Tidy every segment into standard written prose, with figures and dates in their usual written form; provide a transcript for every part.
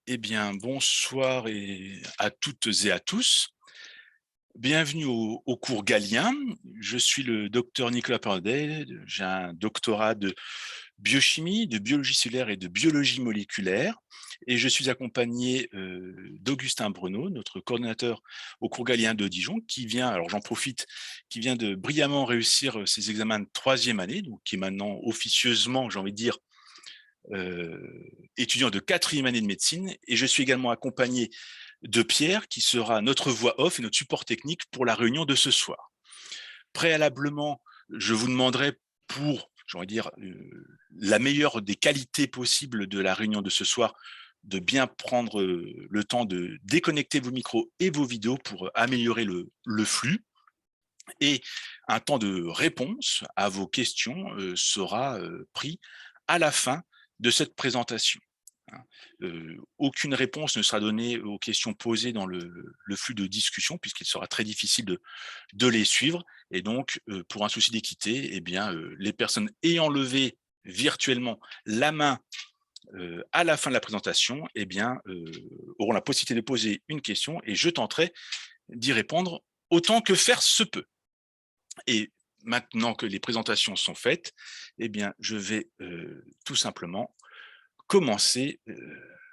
Eh bien, bonsoir à toutes et à tous. Bienvenue au cours Galien. Je suis le docteur Nicolas Pardet. J'ai un doctorat de biochimie, de biologie cellulaire et de biologie moléculaire. Et je suis accompagné d'Augustin Breneau, notre coordonnateur au cours Galien de Dijon, qui vient, alors j'en profite, qui vient de brillamment réussir ses examens de troisième année, donc qui est maintenant officieusement, j'ai envie de dire, étudiant de quatrième année de médecine, et je suis également accompagné de Pierre, qui sera notre voix off et notre support technique pour la réunion de ce soir. Préalablement, je vous demanderai pour, j'ai envie de dire, la meilleure des qualités possibles de la réunion de ce soir, de bien prendre le temps de déconnecter vos micros et vos vidéos pour améliorer le flux. Et un temps de réponse à vos questions sera pris à la fin de cette présentation. Aucune réponse ne sera donnée aux questions posées dans le flux de discussion, puisqu'il sera très difficile de les suivre. Et donc, pour un souci d'équité, eh bien, les personnes ayant levé virtuellement la main à la fin de la présentation, eh bien, auront la possibilité de poser une question et je tenterai d'y répondre autant que faire se peut. Et maintenant que les présentations sont faites, eh bien, je vais tout simplement commencer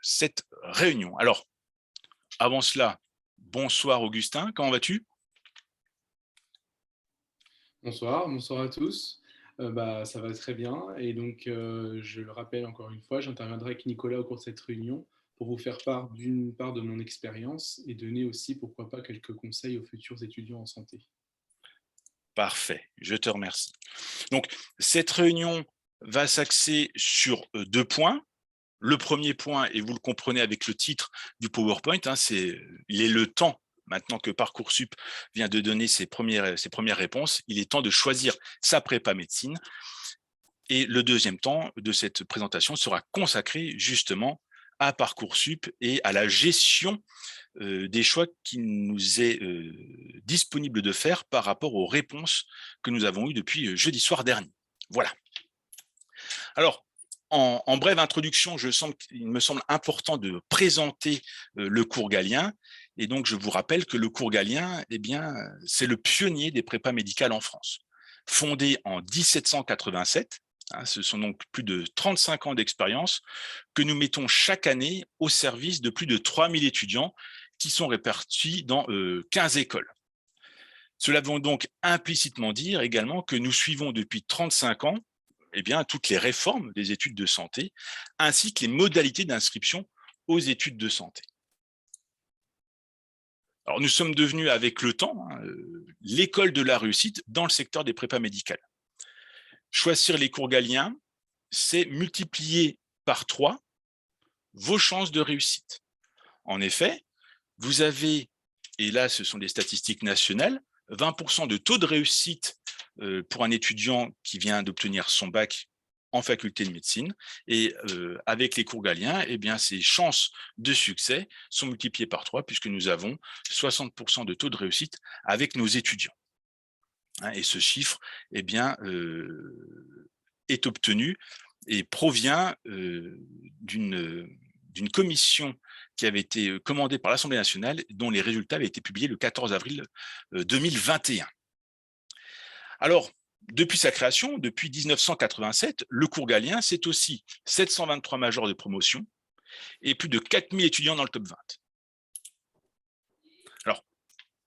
cette réunion. Alors, avant cela, bonsoir Augustin, comment vas-tu? Bonsoir, bonsoir à tous. Ça va très bien et donc je le rappelle encore une fois, j'interviendrai avec Nicolas au cours de cette réunion pour vous faire part d'une part de mon expérience et donner aussi, pourquoi pas, quelques conseils aux futurs étudiants en santé. Parfait, je te remercie. Donc, cette réunion va s'axer sur deux points. Le premier point, et vous le comprenez avec le titre du PowerPoint, hein, il est le temps, maintenant que Parcoursup vient de donner ses premières réponses, il est temps de choisir sa prépa médecine. Et le deuxième temps de cette présentation sera consacré justement à Parcoursup et à la gestion des choix qu'il nous est disponible de faire par rapport aux réponses que nous avons eues depuis jeudi soir dernier. Voilà. Alors, en brève introduction, il me semble important de présenter le cours Galien. Et donc, je vous rappelle que le cours Galien, eh bien, c'est le pionnier des prépas médicales en France. Fondé en 1787, hein, ce sont donc plus de 35 ans d'expérience que nous mettons chaque année au service de plus de 3000 étudiants qui sont répartis dans 15 écoles. Cela veut donc implicitement dire également que nous suivons depuis 35 ans eh bien, toutes les réformes des études de santé, ainsi que les modalités d'inscription aux études de santé. Alors, nous sommes devenus avec le temps l'école de la réussite dans le secteur des prépas médicales. Choisir les cours Galiens, c'est multiplier par 3 vos chances de réussite. En effet, vous avez, et là ce sont des statistiques nationales, 20% de taux de réussite pour un étudiant qui vient d'obtenir son bac en faculté de médecine. Et avec les cours Galiens, eh bien, ces chances de succès sont multipliées par 3 puisque nous avons 60% de taux de réussite avec nos étudiants. Et ce chiffre eh bien, est obtenu et provient d'une commission qui avait été commandée par l'Assemblée nationale, dont les résultats avaient été publiés le 14 avril 2021. Alors, depuis sa création, depuis 1987, le cours Galien, c'est aussi 723 majors de promotion et plus de 4000 étudiants dans le top 20. Alors,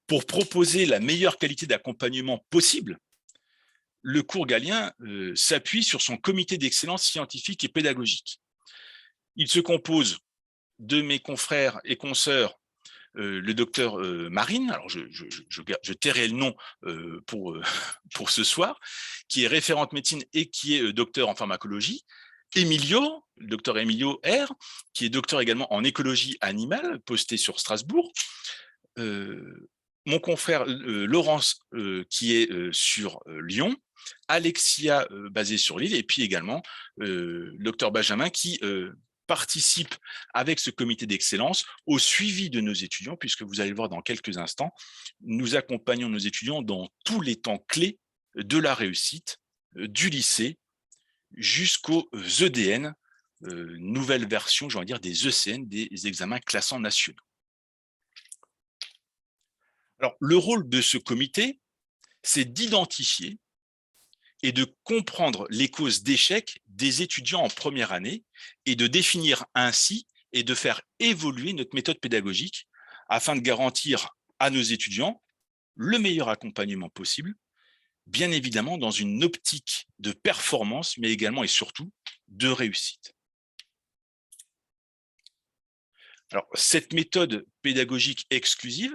pour proposer la meilleure qualité d'accompagnement possible, le cours Galien s'appuie sur son comité d'excellence scientifique et pédagogique. Il se compose de mes confrères et consoeurs, le docteur Marine, alors je tairai le nom pour ce soir, qui est référente médecine et qui est docteur en pharmacologie, Emilio, le docteur Emilio R, qui est docteur également en écologie animale, posté sur Strasbourg, mon confrère Laurence, qui est sur Lyon, Alexia, basée sur Lille, et puis également le docteur Benjamin, qui participe avec ce comité d'excellence au suivi de nos étudiants, puisque vous allez le voir dans quelques instants, nous accompagnons nos étudiants dans tous les temps clés de la réussite, du lycée jusqu'aux EDN, nouvelle version, j'ai envie de dire, des ECN, des examens classants nationaux. Alors, le rôle de ce comité, c'est d'identifier et de comprendre les causes d'échec des étudiants en première année et de définir ainsi et de faire évoluer notre méthode pédagogique afin de garantir à nos étudiants le meilleur accompagnement possible, bien évidemment dans une optique de performance, mais également et surtout de réussite. Alors, cette méthode pédagogique exclusive,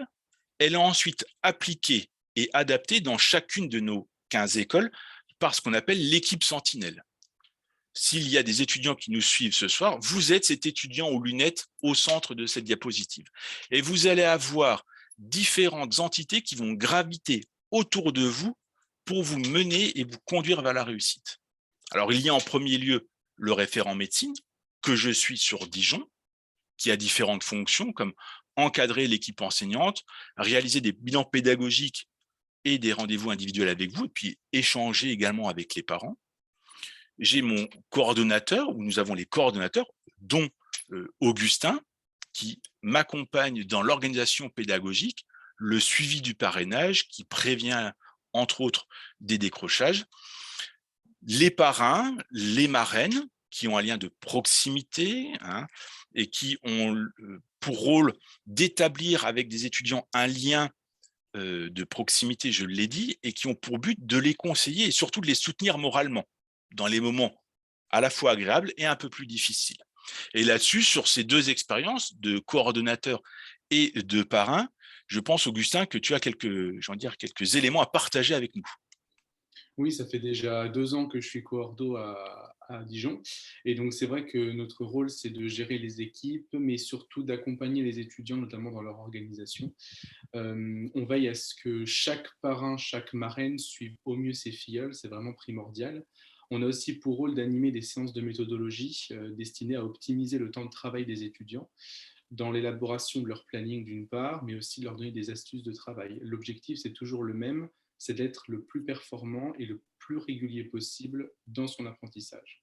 elle est ensuite appliquée et adaptée dans chacune de nos 15 écoles par ce qu'on appelle l'équipe sentinelle. S'il y a des étudiants qui nous suivent ce soir, vous êtes cet étudiant aux lunettes au centre de cette diapositive. Et vous allez avoir différentes entités qui vont graviter autour de vous pour vous mener et vous conduire vers la réussite. Alors, il y a en premier lieu le référent médecine, que je suis sur Dijon, qui a différentes fonctions, comme encadrer l'équipe enseignante, réaliser des bilans pédagogiques et des rendez-vous individuels avec vous, et puis échanger également avec les parents. J'ai mon coordonnateur, ou nous avons les coordonnateurs, dont Augustin, qui m'accompagne dans l'organisation pédagogique, le suivi du parrainage, qui prévient, entre autres, des décrochages, les parrains, les marraines, qui ont un lien de proximité hein, et qui ont pour rôle d'établir avec des étudiants un lien de proximité, je l'ai dit, et qui ont pour but de les conseiller et surtout de les soutenir moralement dans les moments à la fois agréables et un peu plus difficiles. Et là-dessus, sur ces deux expériences de coordonnateur et de parrain, je pense, Augustin, que tu as quelques éléments à partager avec nous. Oui, ça fait déjà 2 ans que je suis coordo à Dijon. Et donc, c'est vrai que notre rôle, c'est de gérer les équipes, mais surtout d'accompagner les étudiants, notamment dans leur organisation. On veille à ce que chaque parrain, chaque marraine suive au mieux ses filleuls, c'est vraiment primordial. On a aussi pour rôle d'animer des séances de méthodologie destinées à optimiser le temps de travail des étudiants dans l'élaboration de leur planning d'une part, mais aussi de leur donner des astuces de travail. L'objectif, c'est toujours le même, c'est d'être le plus performant et le plus régulier possible dans son apprentissage.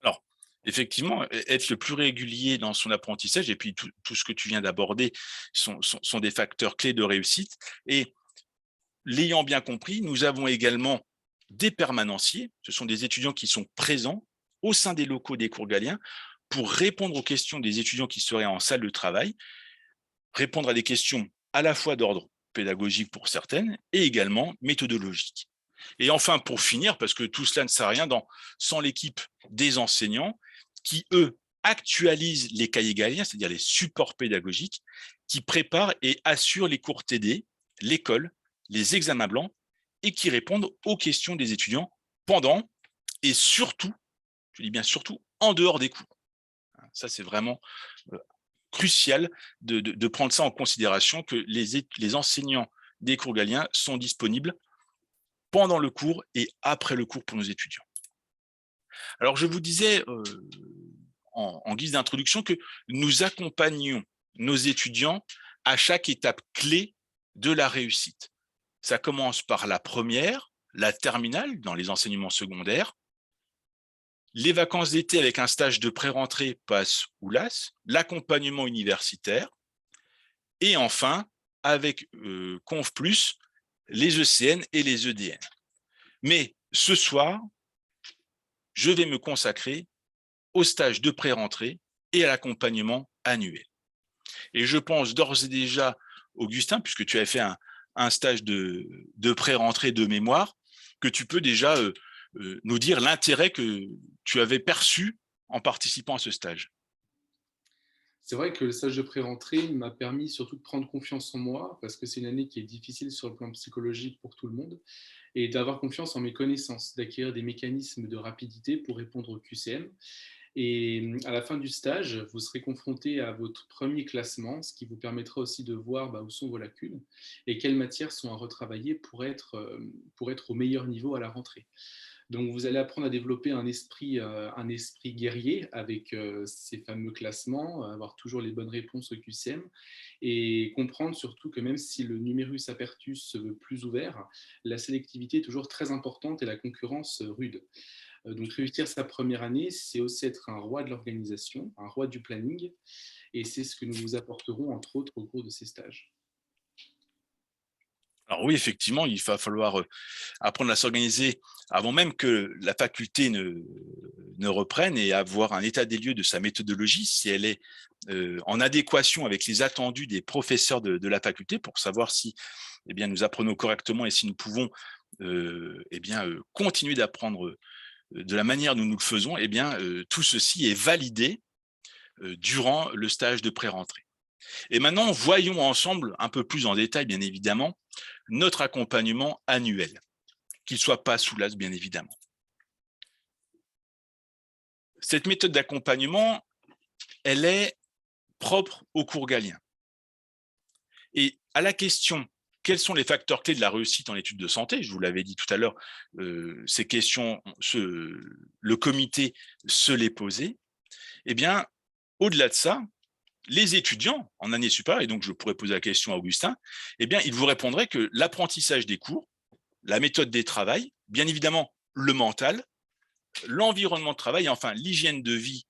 Alors, effectivement, être le plus régulier dans son apprentissage, et puis tout ce que tu viens d'aborder sont des facteurs clés de réussite. Et l'ayant bien compris, nous avons également des permanenciers, ce sont des étudiants qui sont présents au sein des locaux des cours Galien pour répondre aux questions des étudiants qui seraient en salle de travail, répondre à des questions à la fois d'ordre pédagogique pour certaines et également méthodologique. Et enfin, pour finir, parce que tout cela ne sert à rien sans l'équipe des enseignants qui, eux, actualisent les cahiers galiens, c'est-à-dire les supports pédagogiques, qui préparent et assurent les cours TD, l'école, les examens blancs, et qui répondent aux questions des étudiants pendant et surtout, je dis bien surtout, en dehors des cours. Ça, c'est vraiment crucial de prendre ça en considération, que les enseignants des cours galiens sont disponibles pendant le cours et après le cours pour nos étudiants. Alors, je vous disais en guise d'introduction que nous accompagnons nos étudiants à chaque étape clé de la réussite. Ça commence par la première, la terminale dans les enseignements secondaires, les vacances d'été avec un stage de pré-rentrée PASS ou LAS, l'accompagnement universitaire, et enfin, avec Conf+, les ECN et les EDN. Mais ce soir, je vais me consacrer au stage de pré-rentrée et à l'accompagnement annuel. Et je pense d'ores et déjà, Augustin, puisque tu as fait un stage de pré-rentrée de mémoire, que tu peux déjà nous dire l'intérêt que tu avais perçu en participant à ce stage. C'est vrai que le stage de pré-rentrée m'a permis surtout de prendre confiance en moi, parce que c'est une année qui est difficile sur le plan psychologique pour tout le monde, et d'avoir confiance en mes connaissances, d'acquérir des mécanismes de rapidité pour répondre au QCM. Et à la fin du stage, vous serez confronté à votre premier classement, ce qui vous permettra aussi de voir où sont vos lacunes et quelles matières sont à retravailler pour être au meilleur niveau à la rentrée. Donc, vous allez apprendre à développer un esprit guerrier avec ces fameux classements, avoir toujours les bonnes réponses au QCM et comprendre surtout que même si le numerus apertus se veut plus ouvert, la sélectivité est toujours très importante et la concurrence rude. Donc réussir sa première année, c'est aussi être un roi de l'organisation, un roi du planning, et c'est ce que nous vous apporterons entre autres au cours de ces stages. Alors oui, effectivement, il va falloir apprendre à s'organiser avant même que la faculté ne reprenne et avoir un état des lieux de sa méthodologie, si elle est en adéquation avec les attendus des professeurs de la faculté pour savoir si nous apprenons correctement et si nous pouvons continuer d'apprendre de la manière dont nous le faisons. Tout ceci est validé durant le stage de pré-rentrée. Et maintenant, voyons ensemble un peu plus en détail, bien évidemment, notre accompagnement annuel, qu'il ne soit pas sous l'as, bien évidemment. Cette méthode d'accompagnement, elle est propre au cours galien. Et à la question, quels sont les facteurs clés de la réussite en études de santé? Je vous l'avais dit tout à l'heure, ces questions, le comité se les posait. Eh bien, au-delà de ça, les étudiants en année supérieure, et donc je pourrais poser la question à Augustin, ils vous répondraient que l'apprentissage des cours, la méthode des travails, bien évidemment le mental, l'environnement de travail et enfin l'hygiène de vie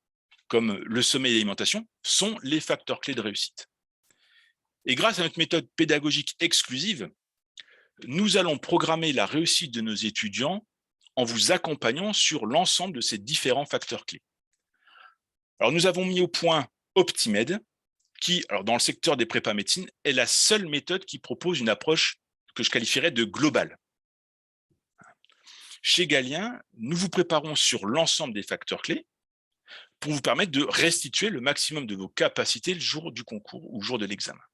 comme le sommeil et l'alimentation sont les facteurs clés de réussite. Et grâce à notre méthode pédagogique exclusive, nous allons programmer la réussite de nos étudiants en vous accompagnant sur l'ensemble de ces différents facteurs clés. Alors, nous avons mis au point Optimed, qui, alors dans le secteur des prépas médecine, est la seule méthode qui propose une approche que je qualifierais de globale. Chez Galien, nous vous préparons sur l'ensemble des facteurs clés pour vous permettre de restituer le maximum de vos capacités le jour du concours ou le jour de l'examen.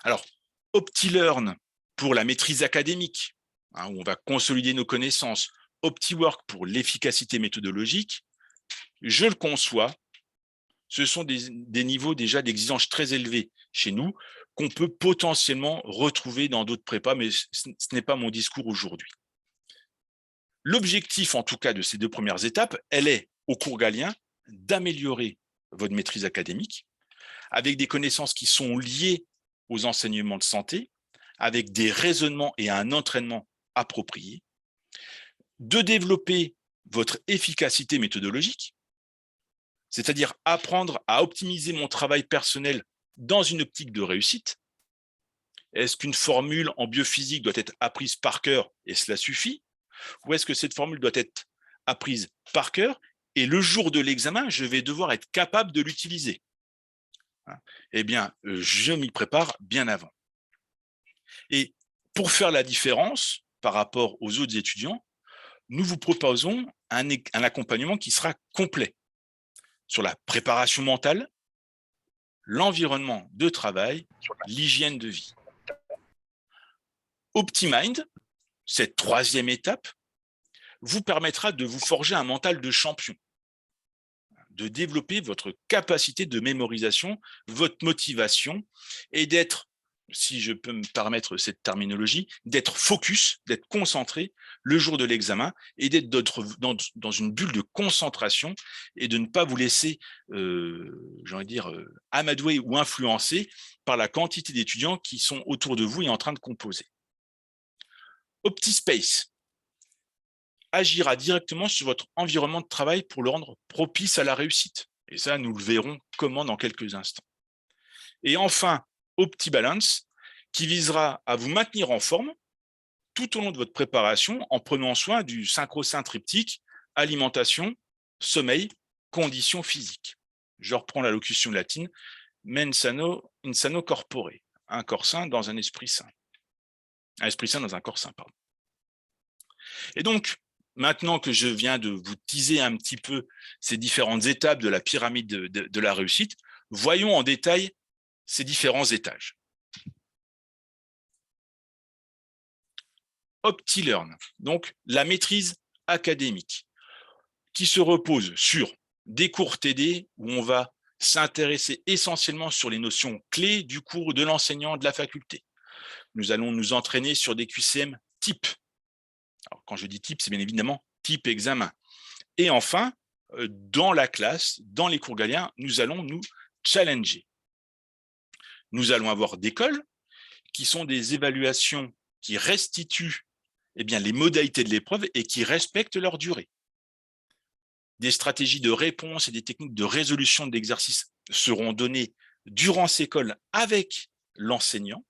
Alors, OptiLearn pour la maîtrise académique, où on va consolider nos connaissances, OptiWork pour l'efficacité méthodologique, je le conçois, ce sont des niveaux déjà d'exigence très élevés chez nous qu'on peut potentiellement retrouver dans d'autres prépas, mais ce n'est pas mon discours aujourd'hui. L'objectif, en tout cas, de ces 2 premières étapes, elle est, au cours galien, d'améliorer votre maîtrise académique avec des connaissances qui sont liées aux enseignements de santé, avec des raisonnements et un entraînement approprié, de développer votre efficacité méthodologique, c'est-à-dire apprendre à optimiser mon travail personnel dans une optique de réussite. Est-ce qu'une formule en biophysique doit être apprise par cœur et cela suffit? Ou est-ce que cette formule doit être apprise par cœur et le jour de l'examen, je vais devoir être capable de l'utiliser? Je m'y prépare bien avant. Et pour faire la différence par rapport aux autres étudiants, nous vous proposons un accompagnement qui sera complet sur la préparation mentale, l'environnement de travail, l'hygiène de vie. OptiMind, cette 3e étape, vous permettra de vous forger un mental de champion, de développer votre capacité de mémorisation, votre motivation et d'être, si je peux me permettre cette terminologie, d'être focus, d'être concentré le jour de l'examen et d'être dans une bulle de concentration et de ne pas vous laisser, amadouer ou influencer par la quantité d'étudiants qui sont autour de vous et en train de composer. OptiSpace agira directement sur votre environnement de travail pour le rendre propice à la réussite. Et ça, nous le verrons comment dans quelques instants. Et enfin, OptiBalance, qui visera à vous maintenir en forme tout au long de votre préparation en prenant soin du synchro-saint triptyque, alimentation, sommeil, conditions physiques. Je reprends la locution latine, mens sano in sano corpore, un corps sain dans un esprit sain. Un esprit sain dans un corps sain, pardon. Et donc, maintenant que je viens de vous teaser un petit peu ces différentes étapes de la pyramide de la réussite, voyons en détail ces différents étages. OptiLearn, donc la maîtrise académique, qui se repose sur des cours TD où on va s'intéresser essentiellement sur les notions clés du cours de l'enseignant de la faculté. Nous allons nous entraîner sur des QCM type. Alors, quand je dis type, c'est bien évidemment type examen. Et enfin, dans la classe, dans les cours galiens, nous allons nous challenger. Nous allons avoir des cols qui sont des évaluations qui restituent les modalités de l'épreuve et qui respectent leur durée. des stratégies de réponse et des techniques de résolution d'exercices seront données durant ces calls avec l'enseignant,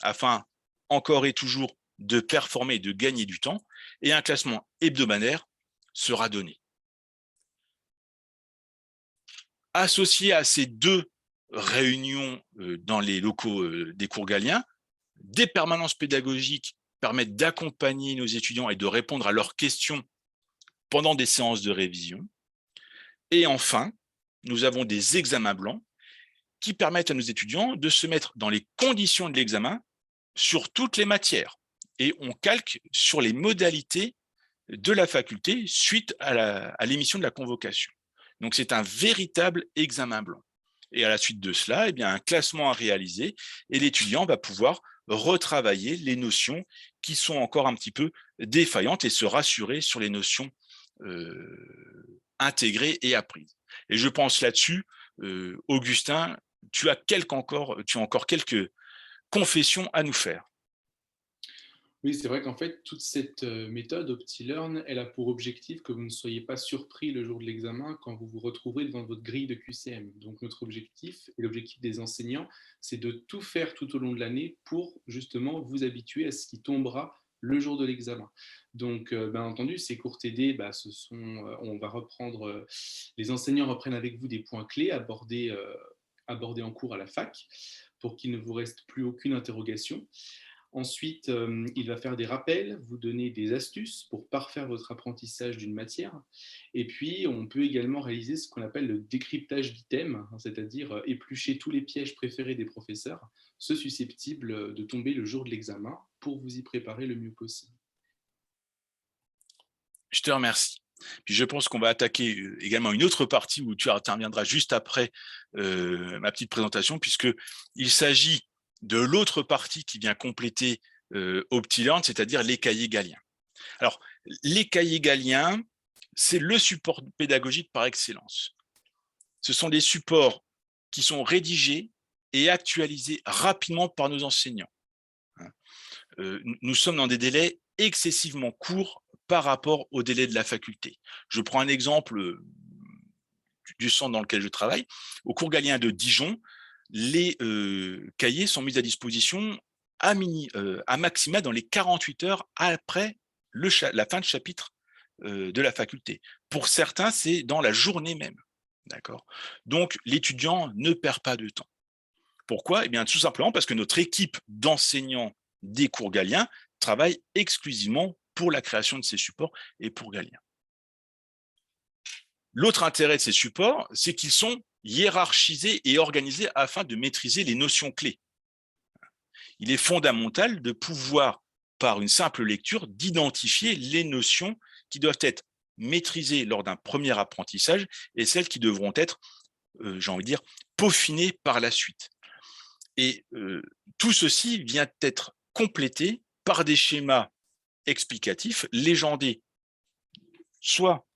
afin encore et toujours de performer et de gagner du temps, et un classement hebdomadaire sera donné. Associé à ces deux réunions dans les locaux des cours Galien, des permanences pédagogiques permettent d'accompagner nos étudiants et de répondre à leurs questions pendant des séances de révision. Et enfin, nous avons des examens blancs qui permettent à nos étudiants de se mettre dans les conditions de l'examen sur toutes les matières. Et on calque sur les modalités de la faculté suite à l'émission de la convocation. Donc, c'est un véritable examen blanc. Et à la suite de cela, eh bien, un classement à réaliser et l'étudiant va pouvoir retravailler les notions qui sont encore un petit peu défaillantes et se rassurer sur les notions intégrées et apprises. Et je pense là-dessus, Augustin, tu as encore quelques confessions à nous faire. Oui, c'est vrai qu'en fait, toute cette méthode OptiLearn, elle a pour objectif que vous ne soyez pas surpris le jour de l'examen quand vous vous retrouverez devant votre grille de QCM. Donc notre objectif, et l'objectif des enseignants, c'est de tout faire tout au long de l'année pour justement vous habituer à ce qui tombera le jour de l'examen. Donc, bien entendu, ces cours TD, on va reprendre, les enseignants reprennent avec vous des points clés abordés en cours à la fac pour qu'il ne vous reste plus aucune interrogation. Ensuite, il va faire des rappels, vous donner des astuces pour parfaire votre apprentissage d'une matière. Et puis, on peut également réaliser ce qu'on appelle le décryptage d'items, c'est-à-dire éplucher tous les pièges préférés des professeurs, ceux susceptibles de tomber le jour de l'examen, pour vous y préparer le mieux possible. Je te remercie. Puis je pense qu'on va attaquer également une autre partie où tu interviendras juste après ma petite présentation, puisqu'il s'agit de l'autre partie qui vient compléter OptiLearn, c'est-à-dire les cahiers Galien. Alors, les cahiers Galien, c'est le support pédagogique par excellence. Ce sont des supports qui sont rédigés et actualisés rapidement par nos enseignants. Nous sommes dans des délais excessivement courts par rapport aux délais de la faculté. Je prends un exemple du centre dans lequel je travaille. Au cours Galien de Dijon, les cahiers sont mis à disposition à maxima dans les 48 heures après la fin de chapitre de la faculté. Pour certains, c'est dans la journée même. D'accord. Donc, l'étudiant ne perd pas de temps. Pourquoi? Eh bien, tout simplement parce que notre équipe d'enseignants des cours Galien travaille exclusivement pour la création de ces supports et pour Galien. L'autre intérêt de ces supports, c'est qu'ils sont hiérarchisés et organisés afin de maîtriser les notions clés. Il est fondamental de pouvoir, par une simple lecture, d'identifier les notions qui doivent être maîtrisées lors d'un premier apprentissage et celles qui devront être, j'ai envie de dire, peaufinées par la suite. Et tout ceci vient être complété par des schémas explicatifs légendés, soit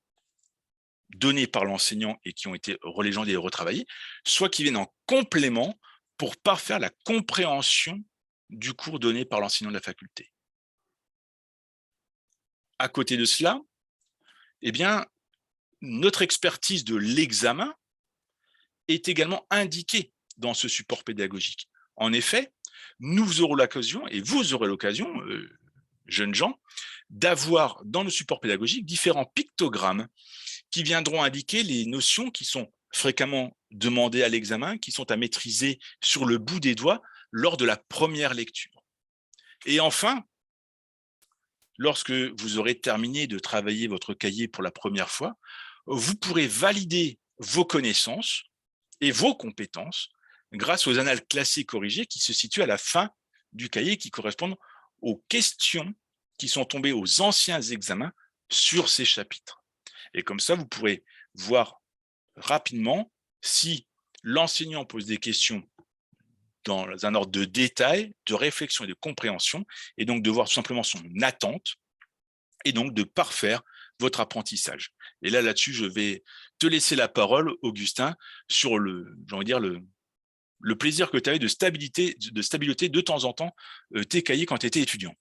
donnés par l'enseignant et qui ont été relégendés et retravaillés, soit qui viennent en complément pour parfaire la compréhension du cours donné par l'enseignant de la faculté. À côté de cela, eh bien, notre expertise de l'examen est également indiquée dans ce support pédagogique. En effet, nous aurons l'occasion, et vous aurez l'occasion, jeunes gens, d'avoir dans nos supports pédagogiques différents pictogrammes qui viendront indiquer les notions qui sont fréquemment demandées à l'examen, qui sont à maîtriser sur le bout des doigts lors de la première lecture. Et enfin, lorsque vous aurez terminé de travailler votre cahier pour la première fois, vous pourrez valider vos connaissances et vos compétences grâce aux annales classées corrigées qui se situent à la fin du cahier, qui correspondent aux questions qui sont tombées aux anciens examens sur ces chapitres. Et comme ça, vous pourrez voir rapidement si l'enseignant pose des questions dans un ordre de détail, de réflexion et de compréhension, et donc de voir tout simplement son attente, et donc de parfaire votre apprentissage. Et là-dessus, je vais te laisser la parole, Augustin, sur le plaisir que tu as eu de stabilité de temps en temps tes cahiers quand tu étais étudiant.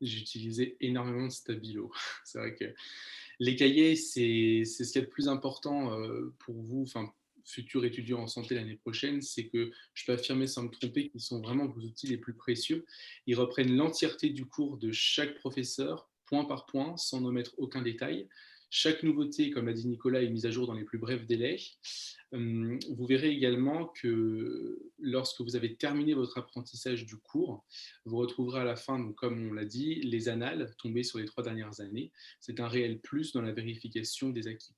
J'utilisais énormément de stabilo. C'est vrai que les cahiers, c'est ce qu'il y a de plus important pour vous, enfin, futurs étudiants en santé l'année prochaine, c'est que je peux affirmer sans me tromper qu'ils sont vraiment vos outils les plus précieux. Ils reprennent l'entièreté du cours de chaque professeur, point par point, sans omettre aucun détail. Chaque nouveauté, comme l'a dit Nicolas, est mise à jour dans les plus brefs délais. Vous verrez également que lorsque vous avez terminé votre apprentissage du cours, vous retrouverez à la fin, donc comme on l'a dit, les annales tombées sur les 3 dernières années. C'est un réel plus dans la vérification des acquis.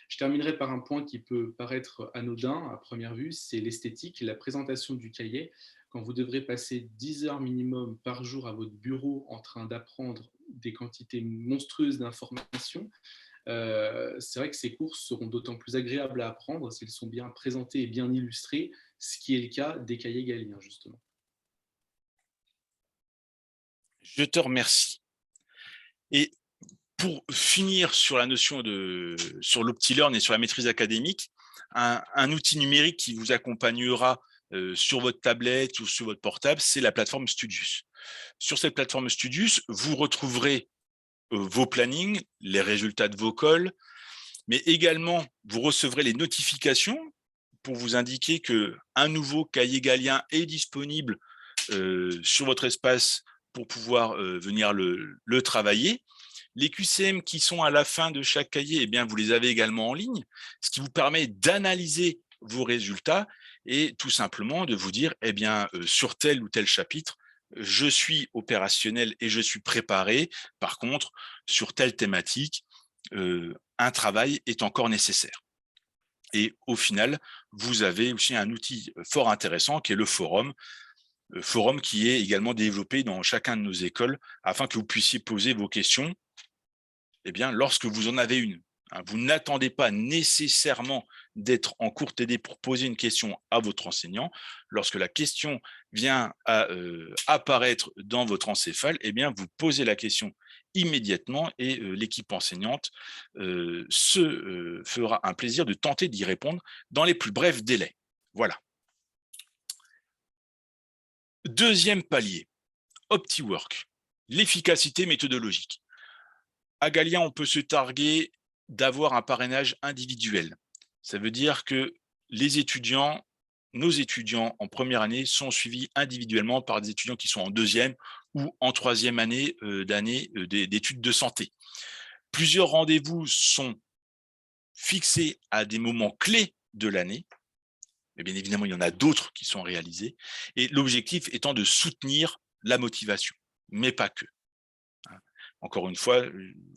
Je terminerai par un point qui peut paraître anodin à première vue, c'est l'esthétique, la présentation du cahier. Quand vous devrez passer 10 heures minimum par jour à votre bureau en train d'apprendre des quantités monstrueuses d'informations, c'est vrai que ces cours seront d'autant plus agréables à apprendre s'ils sont bien présentés et bien illustrés, ce qui est le cas des cahiers Galien, justement. Je te remercie. Et pour finir sur la notion sur l'OptiLearn et sur la maîtrise académique, un outil numérique qui vous accompagnera sur votre tablette ou sur votre portable, c'est la plateforme Studius. Sur cette plateforme Studius, vous retrouverez vos plannings, les résultats de vos calls, mais également vous recevrez les notifications pour vous indiquer qu'un nouveau cahier Galien est disponible sur votre espace pour pouvoir venir le travailler. Les QCM qui sont à la fin de chaque cahier, eh bien, vous les avez également en ligne, ce qui vous permet d'analyser vos résultats et tout simplement de vous dire, eh bien, sur tel ou tel chapitre, je suis opérationnel et je suis préparé. Par contre, sur telle thématique, un travail est encore nécessaire. Et au final, vous avez aussi un outil fort intéressant qui est le forum qui est également développé dans chacun de nos écoles afin que vous puissiez poser vos questions eh bien, lorsque vous en avez une. Vous n'attendez pas nécessairement d'être en cours TD pour poser une question à votre enseignant. Lorsque la question vient à apparaître dans votre encéphale, eh bien, vous posez la question immédiatement et l'équipe enseignante se fera un plaisir de tenter d'y répondre dans les plus brefs délais. Voilà. Deuxième palier, OptiWork, l'efficacité méthodologique. À Galien, on peut se targuer d'avoir un parrainage individuel. Ça veut dire que les étudiants, nos étudiants en première année sont suivis individuellement par des étudiants qui sont en deuxième ou en troisième année d'études de santé. Plusieurs rendez-vous sont fixés à des moments clés de l'année, mais bien évidemment, il y en a d'autres qui sont réalisés, et l'objectif étant de soutenir la motivation, mais pas que. Encore une fois,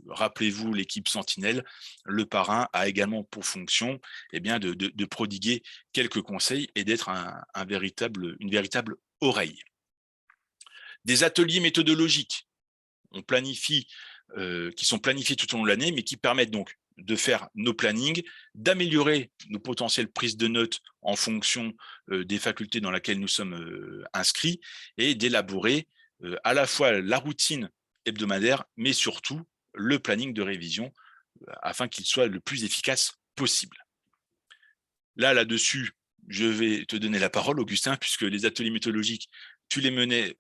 rappelez-vous l'équipe Sentinelle, le parrain a également pour fonction de prodiguer quelques conseils et d'être une véritable oreille. Des ateliers méthodologiques qui sont planifiés tout au long de l'année, mais qui permettent donc de faire nos plannings, d'améliorer nos potentielles prises de notes en fonction des facultés dans lesquelles nous sommes inscrits et d'élaborer à la fois la routine hebdomadaire, mais surtout le planning de révision afin qu'il soit le plus efficace possible. Là-dessus, je vais te donner la parole, Augustin, puisque les ateliers méthodologiques, tu les menais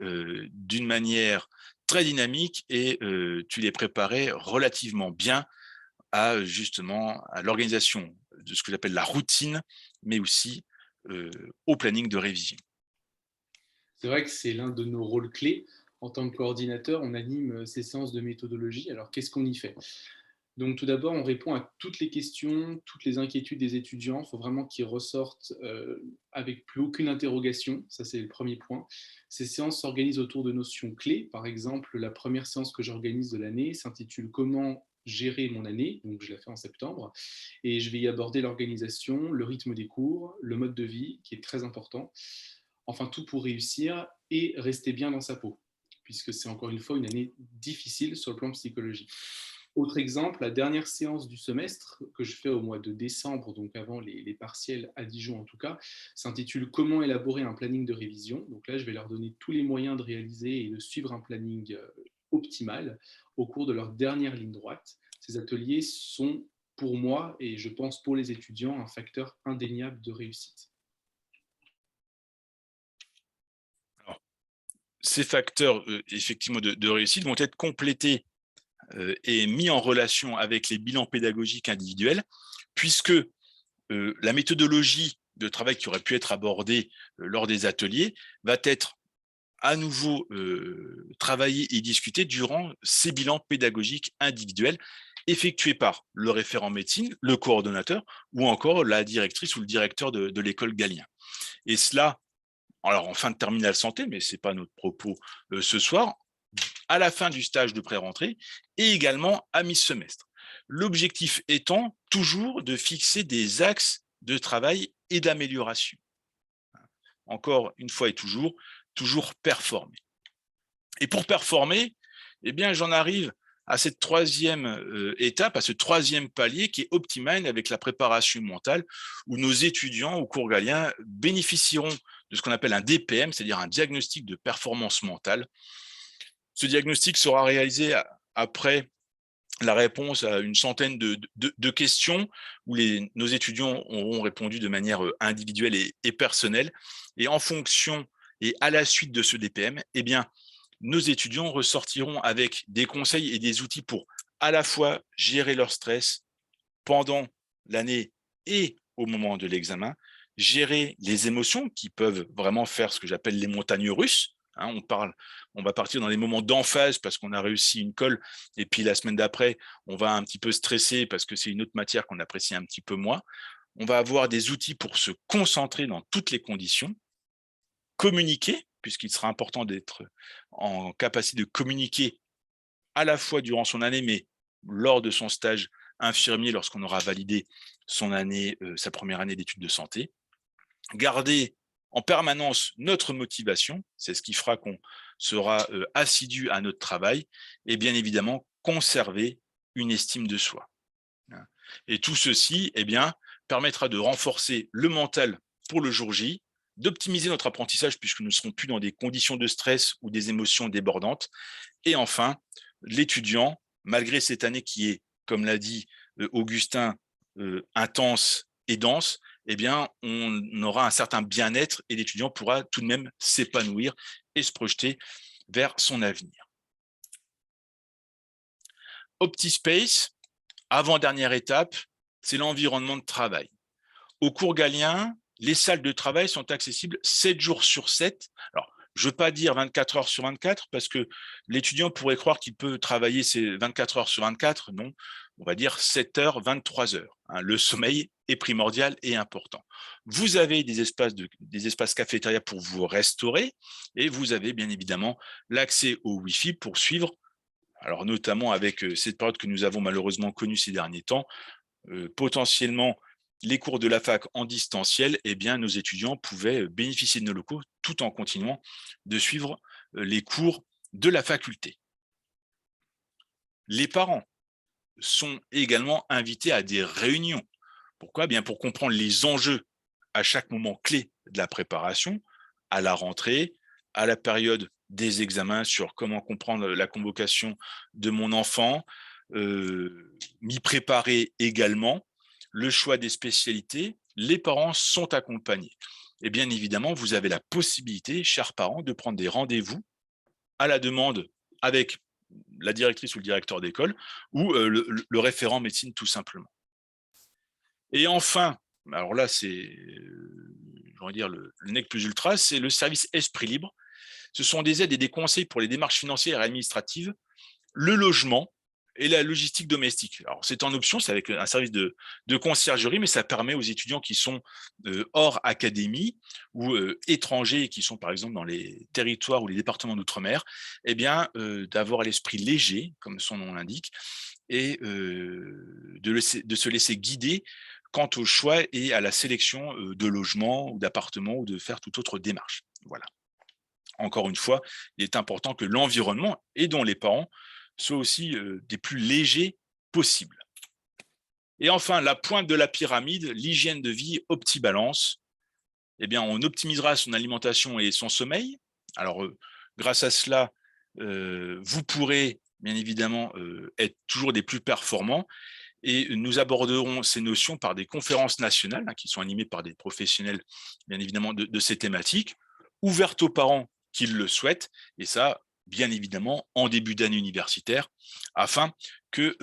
d'une manière très dynamique et tu les préparais relativement bien justement à l'organisation de ce que j'appelle la routine, mais aussi au planning de révision. C'est vrai que c'est l'un de nos rôles clés. En tant que coordinateur, on anime ces séances de méthodologie. Alors, qu'est-ce qu'on y fait? Donc, tout d'abord, on répond à toutes les questions, toutes les inquiétudes des étudiants. Il faut vraiment qu'ils ressortent avec plus aucune interrogation. Ça, c'est le premier point. Ces séances s'organisent autour de notions clés. Par exemple, la première séance que j'organise de l'année s'intitule Comment gérer mon année. Donc, je la fais en septembre. Et je vais y aborder l'organisation, le rythme des cours, le mode de vie, qui est très important. Enfin, tout pour réussir et rester bien dans sa peau, puisque c'est encore une fois une année difficile sur le plan psychologique. Autre exemple, la dernière séance du semestre que je fais au mois de décembre, donc avant les partiels à Dijon en tout cas, s'intitule Comment élaborer un planning de révision. Donc là, je vais leur donner tous les moyens de réaliser et de suivre un planning optimal au cours de leur dernière ligne droite. Ces ateliers sont pour moi et je pense pour les étudiants un facteur indéniable de réussite. ces facteurs effectivement de réussite vont être complétés et mis en relation avec les bilans pédagogiques individuels, puisque la méthodologie de travail qui aurait pu être abordée lors des ateliers va être à nouveau travaillée et discutée durant ces bilans pédagogiques individuels effectués par le référent médecine, le coordonnateur ou encore la directrice ou le directeur de l'école Galien. Et cela, alors en fin de terminale santé, mais ce n'est pas notre propos ce soir, à la fin du stage de pré-rentrée et également à mi-semestre. L'objectif étant toujours de fixer des axes de travail et d'amélioration. Encore une fois et toujours performer. Et pour performer, eh bien, j'en arrive à cette troisième étape, à ce troisième palier qui est Optimine avec la préparation mentale, où nos étudiants au cours Galien bénéficieront de ce qu'on appelle un DPM, c'est-à-dire un diagnostic de performance mentale. Ce diagnostic sera réalisé après la réponse à une centaine de questions où nos étudiants auront répondu de manière individuelle et personnelle. Et en fonction et à la suite de ce DPM, eh bien, nos étudiants ressortiront avec des conseils et des outils pour à la fois gérer leur stress pendant l'année et au moment de l'examen, gérer les émotions qui peuvent vraiment faire ce que j'appelle les montagnes russes. On va partir dans les moments d'emphase parce qu'on a réussi une colle, et puis la semaine d'après, on va un petit peu stresser parce que c'est une autre matière qu'on apprécie un petit peu moins. On va avoir des outils pour se concentrer dans toutes les conditions, communiquer, puisqu'il sera important d'être en capacité de communiquer à la fois durant son année, mais lors de son stage infirmier, lorsqu'on aura validé son année, sa première année d'études de santé. Garder en permanence notre motivation, c'est ce qui fera qu'on sera assidu à notre travail, et bien évidemment conserver une estime de soi. Et tout ceci, eh bien, permettra de renforcer le mental pour le jour J, d'optimiser notre apprentissage puisque nous ne serons plus dans des conditions de stress ou des émotions débordantes. Et enfin, l'étudiant, malgré cette année qui est, comme l'a dit Augustin, intense et dense, eh bien, on aura un certain bien-être et l'étudiant pourra tout de même s'épanouir et se projeter vers son avenir. OptiSpace, avant-dernière étape, c'est l'environnement de travail. Au cours Galien, les salles de travail sont accessibles 7 jours sur 7. Alors, je ne veux pas dire 24 heures sur 24 parce que l'étudiant pourrait croire qu'il peut travailler ces 24 heures sur 24. Non, on va dire 7 heures, 23 heures. Le sommeil est primordial et important. Vous avez des espaces cafétéria pour vous restaurer et vous avez bien évidemment l'accès au Wi-Fi pour suivre, alors notamment avec cette période que nous avons malheureusement connue ces derniers temps, potentiellement les cours de la fac en distanciel, eh bien, nos étudiants pouvaient bénéficier de nos locaux tout en continuant de suivre les cours de la faculté. Les parents sont également invités à des réunions. Pourquoi ? Bien pour comprendre les enjeux à chaque moment clé de la préparation, à la rentrée, à la période des examens sur comment comprendre la convocation de mon enfant, m'y préparer également, le choix des spécialités, les parents sont accompagnés. Et bien évidemment, vous avez la possibilité, chers parents, de prendre des rendez-vous à la demande avec la directrice ou le directeur d'école ou le référent médecine tout simplement. Et enfin, alors là, c'est, on va dire, le nec plus ultra, c'est le service Esprit Libre. Ce sont des aides et des conseils pour les démarches financières et administratives, le logement et la logistique domestique. Alors, c'est en option, c'est avec un service de conciergerie, mais ça permet aux étudiants qui sont hors académie ou étrangers, qui sont par exemple dans les territoires ou les départements d'outre-mer, eh bien, d'avoir l'esprit léger, comme son nom l'indique, et de se laisser guider quant au choix et à la sélection de logements ou d'appartements ou de faire toute autre démarche. Voilà. Encore une fois, il est important que l'environnement et dont les parents soient aussi des plus légers possibles. Et enfin, la pointe de la pyramide, l'hygiène de vie OptiBalance. Eh bien, on optimisera son alimentation et son sommeil. Alors, grâce à cela, vous pourrez bien évidemment être toujours des plus performants. Et nous aborderons ces notions par des conférences nationales qui sont animées par des professionnels, bien évidemment, de ces thématiques, ouvertes aux parents qu'ils le souhaitent, et ça, bien évidemment, en début d'année universitaire, afin que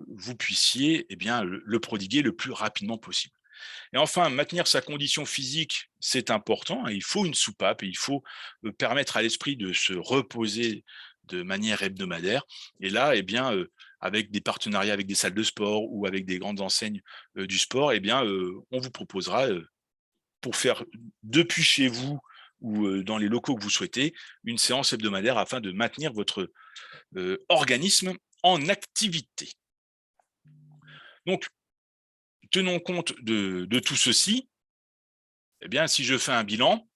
vous puissiez le prodiguer le plus rapidement possible. Et enfin, maintenir sa condition physique, c'est important, hein. Il faut une soupape et il faut permettre à l'esprit de se reposer de manière hebdomadaire. Et là, avec des partenariats avec des salles de sport ou avec des grandes enseignes du sport, on vous proposera, pour faire depuis chez vous ou dans les locaux que vous souhaitez, une séance hebdomadaire afin de maintenir votre organisme en activité. Donc, tenons compte de tout ceci. Si je fais un bilan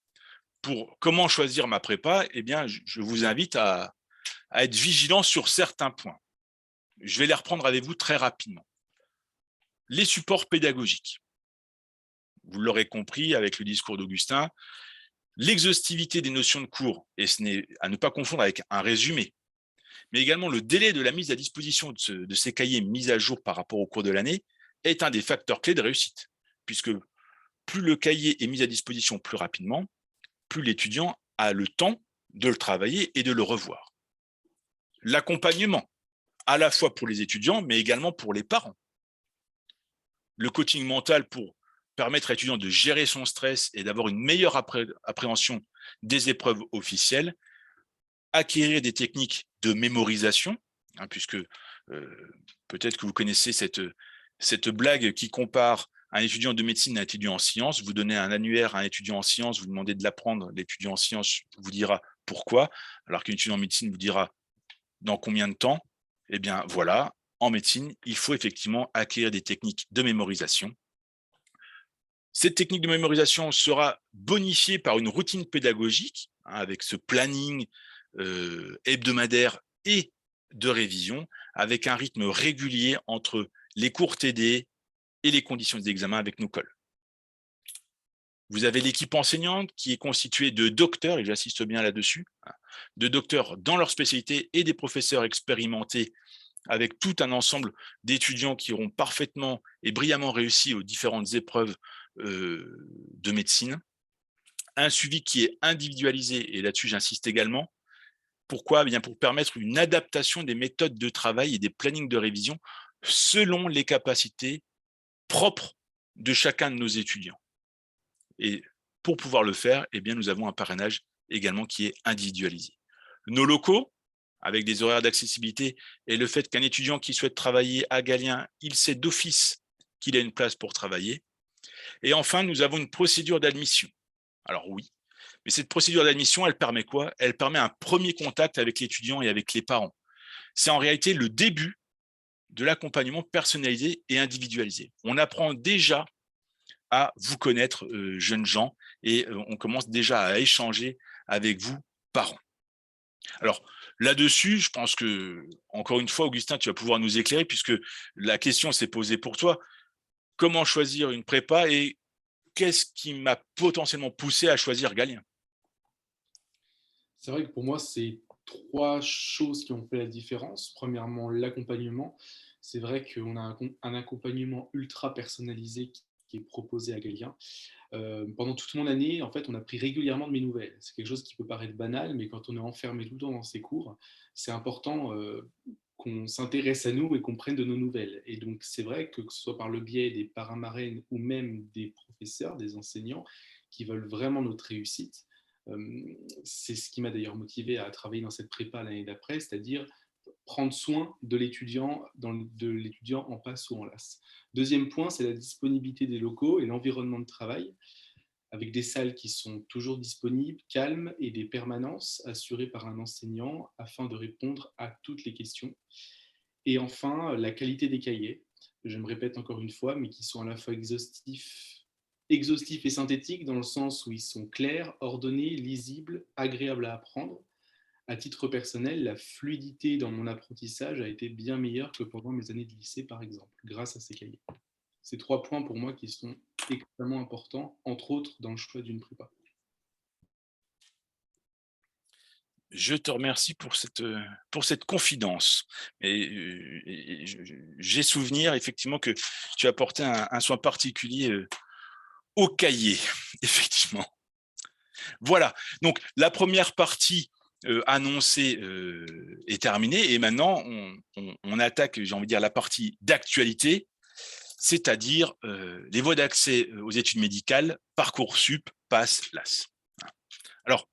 pour comment choisir ma prépa, je vous invite à être vigilant sur certains points. Je vais les reprendre avec vous très rapidement. Les supports pédagogiques. Vous l'aurez compris avec le discours d'Augustin, l'exhaustivité des notions de cours, et ce n'est à ne pas confondre avec un résumé, mais également le délai de la mise à disposition de ces cahiers mis à jour par rapport au cours de l'année est un des facteurs clés de réussite, puisque plus le cahier est mis à disposition plus rapidement, plus l'étudiant a le temps de le travailler et de le revoir. L'accompagnement, à la fois pour les étudiants, mais également pour les parents. Le coaching mental pour permettre à l'étudiant de gérer son stress et d'avoir une meilleure appréhension des épreuves officielles. Acquérir des techniques de mémorisation, hein, puisque peut-être que vous connaissez cette blague qui compare un étudiant de médecine à un étudiant en sciences. Vous donnez un annuaire à un étudiant en sciences, vous demandez de l'apprendre, l'étudiant en sciences vous dira pourquoi, alors qu'un étudiant en médecine vous dira dans combien de temps. Voilà, en médecine, il faut effectivement acquérir des techniques de mémorisation. Cette technique de mémorisation sera bonifiée par une routine pédagogique, hein, avec ce planning hebdomadaire et de révision, avec un rythme régulier entre les cours TD et les conditions d'examen avec nos cols. Vous avez l'équipe enseignante qui est constituée de docteurs, et j'insiste bien là-dessus, de docteurs dans leur spécialité et des professeurs expérimentés avec tout un ensemble d'étudiants qui auront parfaitement et brillamment réussi aux différentes épreuves de médecine. Un suivi qui est individualisé, et là-dessus j'insiste également. Pourquoi ? Pour permettre une adaptation des méthodes de travail et des plannings de révision selon les capacités propres de chacun de nos étudiants. Et pour pouvoir le faire, nous avons un parrainage également qui est individualisé. Nos locaux, avec des horaires d'accessibilité et le fait qu'un étudiant qui souhaite travailler à Galien, il sait d'office qu'il a une place pour travailler. Et enfin, nous avons une procédure d'admission. Alors oui, mais cette procédure d'admission, elle permet quoi ? Elle permet un premier contact avec l'étudiant et avec les parents. C'est en réalité le début de l'accompagnement personnalisé et individualisé. On apprend déjà à vous connaître, jeunes gens, et on commence déjà à échanger avec vous, parents. Alors, là-dessus, je pense que, encore une fois, Augustin, tu vas pouvoir nous éclairer, puisque la question s'est posée pour toi. Comment choisir une prépa et qu'est-ce qui m'a potentiellement poussé à choisir Galien ? C'est vrai que pour moi, c'est trois choses qui ont fait la différence. Premièrement, l'accompagnement. C'est vrai qu'on a un accompagnement ultra personnalisé qui est proposé à Galien. Pendant toute mon année, en fait, on a pris régulièrement de mes nouvelles. C'est quelque chose qui peut paraître banal, mais quand on est enfermé tout le temps dans ses cours, c'est important qu'on s'intéresse à nous et qu'on prenne de nos nouvelles. Et donc, c'est vrai que ce soit par le biais des parrains-marraines ou même des professeurs, des enseignants qui veulent vraiment notre réussite, c'est ce qui m'a d'ailleurs motivé à travailler dans cette prépa l'année d'après, c'est-à-dire prendre soin de l'étudiant en passe ou en lasse. Deuxième point, c'est la disponibilité des locaux et l'environnement de travail, avec des salles qui sont toujours disponibles, calmes, et des permanences assurées par un enseignant afin de répondre à toutes les questions. Et enfin, la qualité des cahiers, je me répète encore une fois, mais qui sont à la fois exhaustifs et synthétiques, dans le sens où ils sont clairs, ordonnés, lisibles, agréables à apprendre. À titre personnel, la fluidité dans mon apprentissage a été bien meilleure que pendant mes années de lycée, par exemple, grâce à ces cahiers. Ces trois points pour moi qui sont extrêmement importants, entre autres dans le choix d'une prépa. Je te remercie pour cette confidence. J'ai souvenir effectivement que tu as porté un soin particulier au cahier, effectivement. Voilà, donc la première partie annoncée est terminée et maintenant on attaque, j'ai envie de dire, la partie d'actualité, c'est-à-dire les voies d'accès aux études médicales, Parcoursup, PASS, LAS. Alors,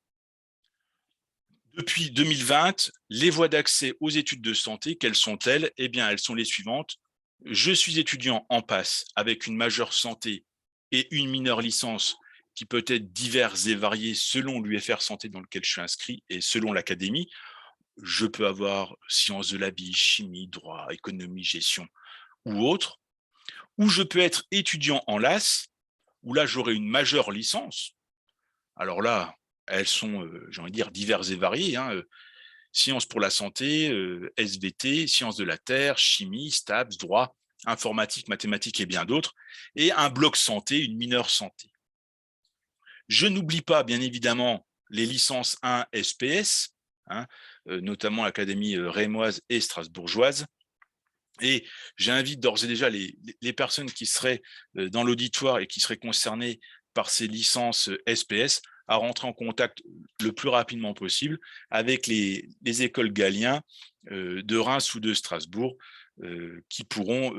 depuis 2020, les voies d'accès aux études de santé, quelles sont-elles? Eh bien, elles sont les suivantes. Je suis étudiant en PASS avec une majeure santé et une mineure licence qui peut être diverses et variées selon l'UFR santé dans lequel je suis inscrit et selon l'académie. Je peux avoir sciences de la vie, chimie, droit, économie, gestion ou autre. Ou je peux être étudiant en LAS, où là j'aurai une majeure licence. Alors là, elles sont, j'ai envie de dire, diverses et variées, hein. Sciences pour la santé, SVT, sciences de la terre, chimie, STAPS, droit, informatique, mathématiques et bien d'autres, et un bloc santé, une mineure santé. Je n'oublie pas, bien évidemment, les licences 1 SPS, hein, notamment l'Académie rémoise et strasbourgeoise. Et j'invite d'ores et déjà les personnes qui seraient dans l'auditoire et qui seraient concernées par ces licences SPS à rentrer en contact le plus rapidement possible avec les écoles Galien de Reims ou de Strasbourg qui pourront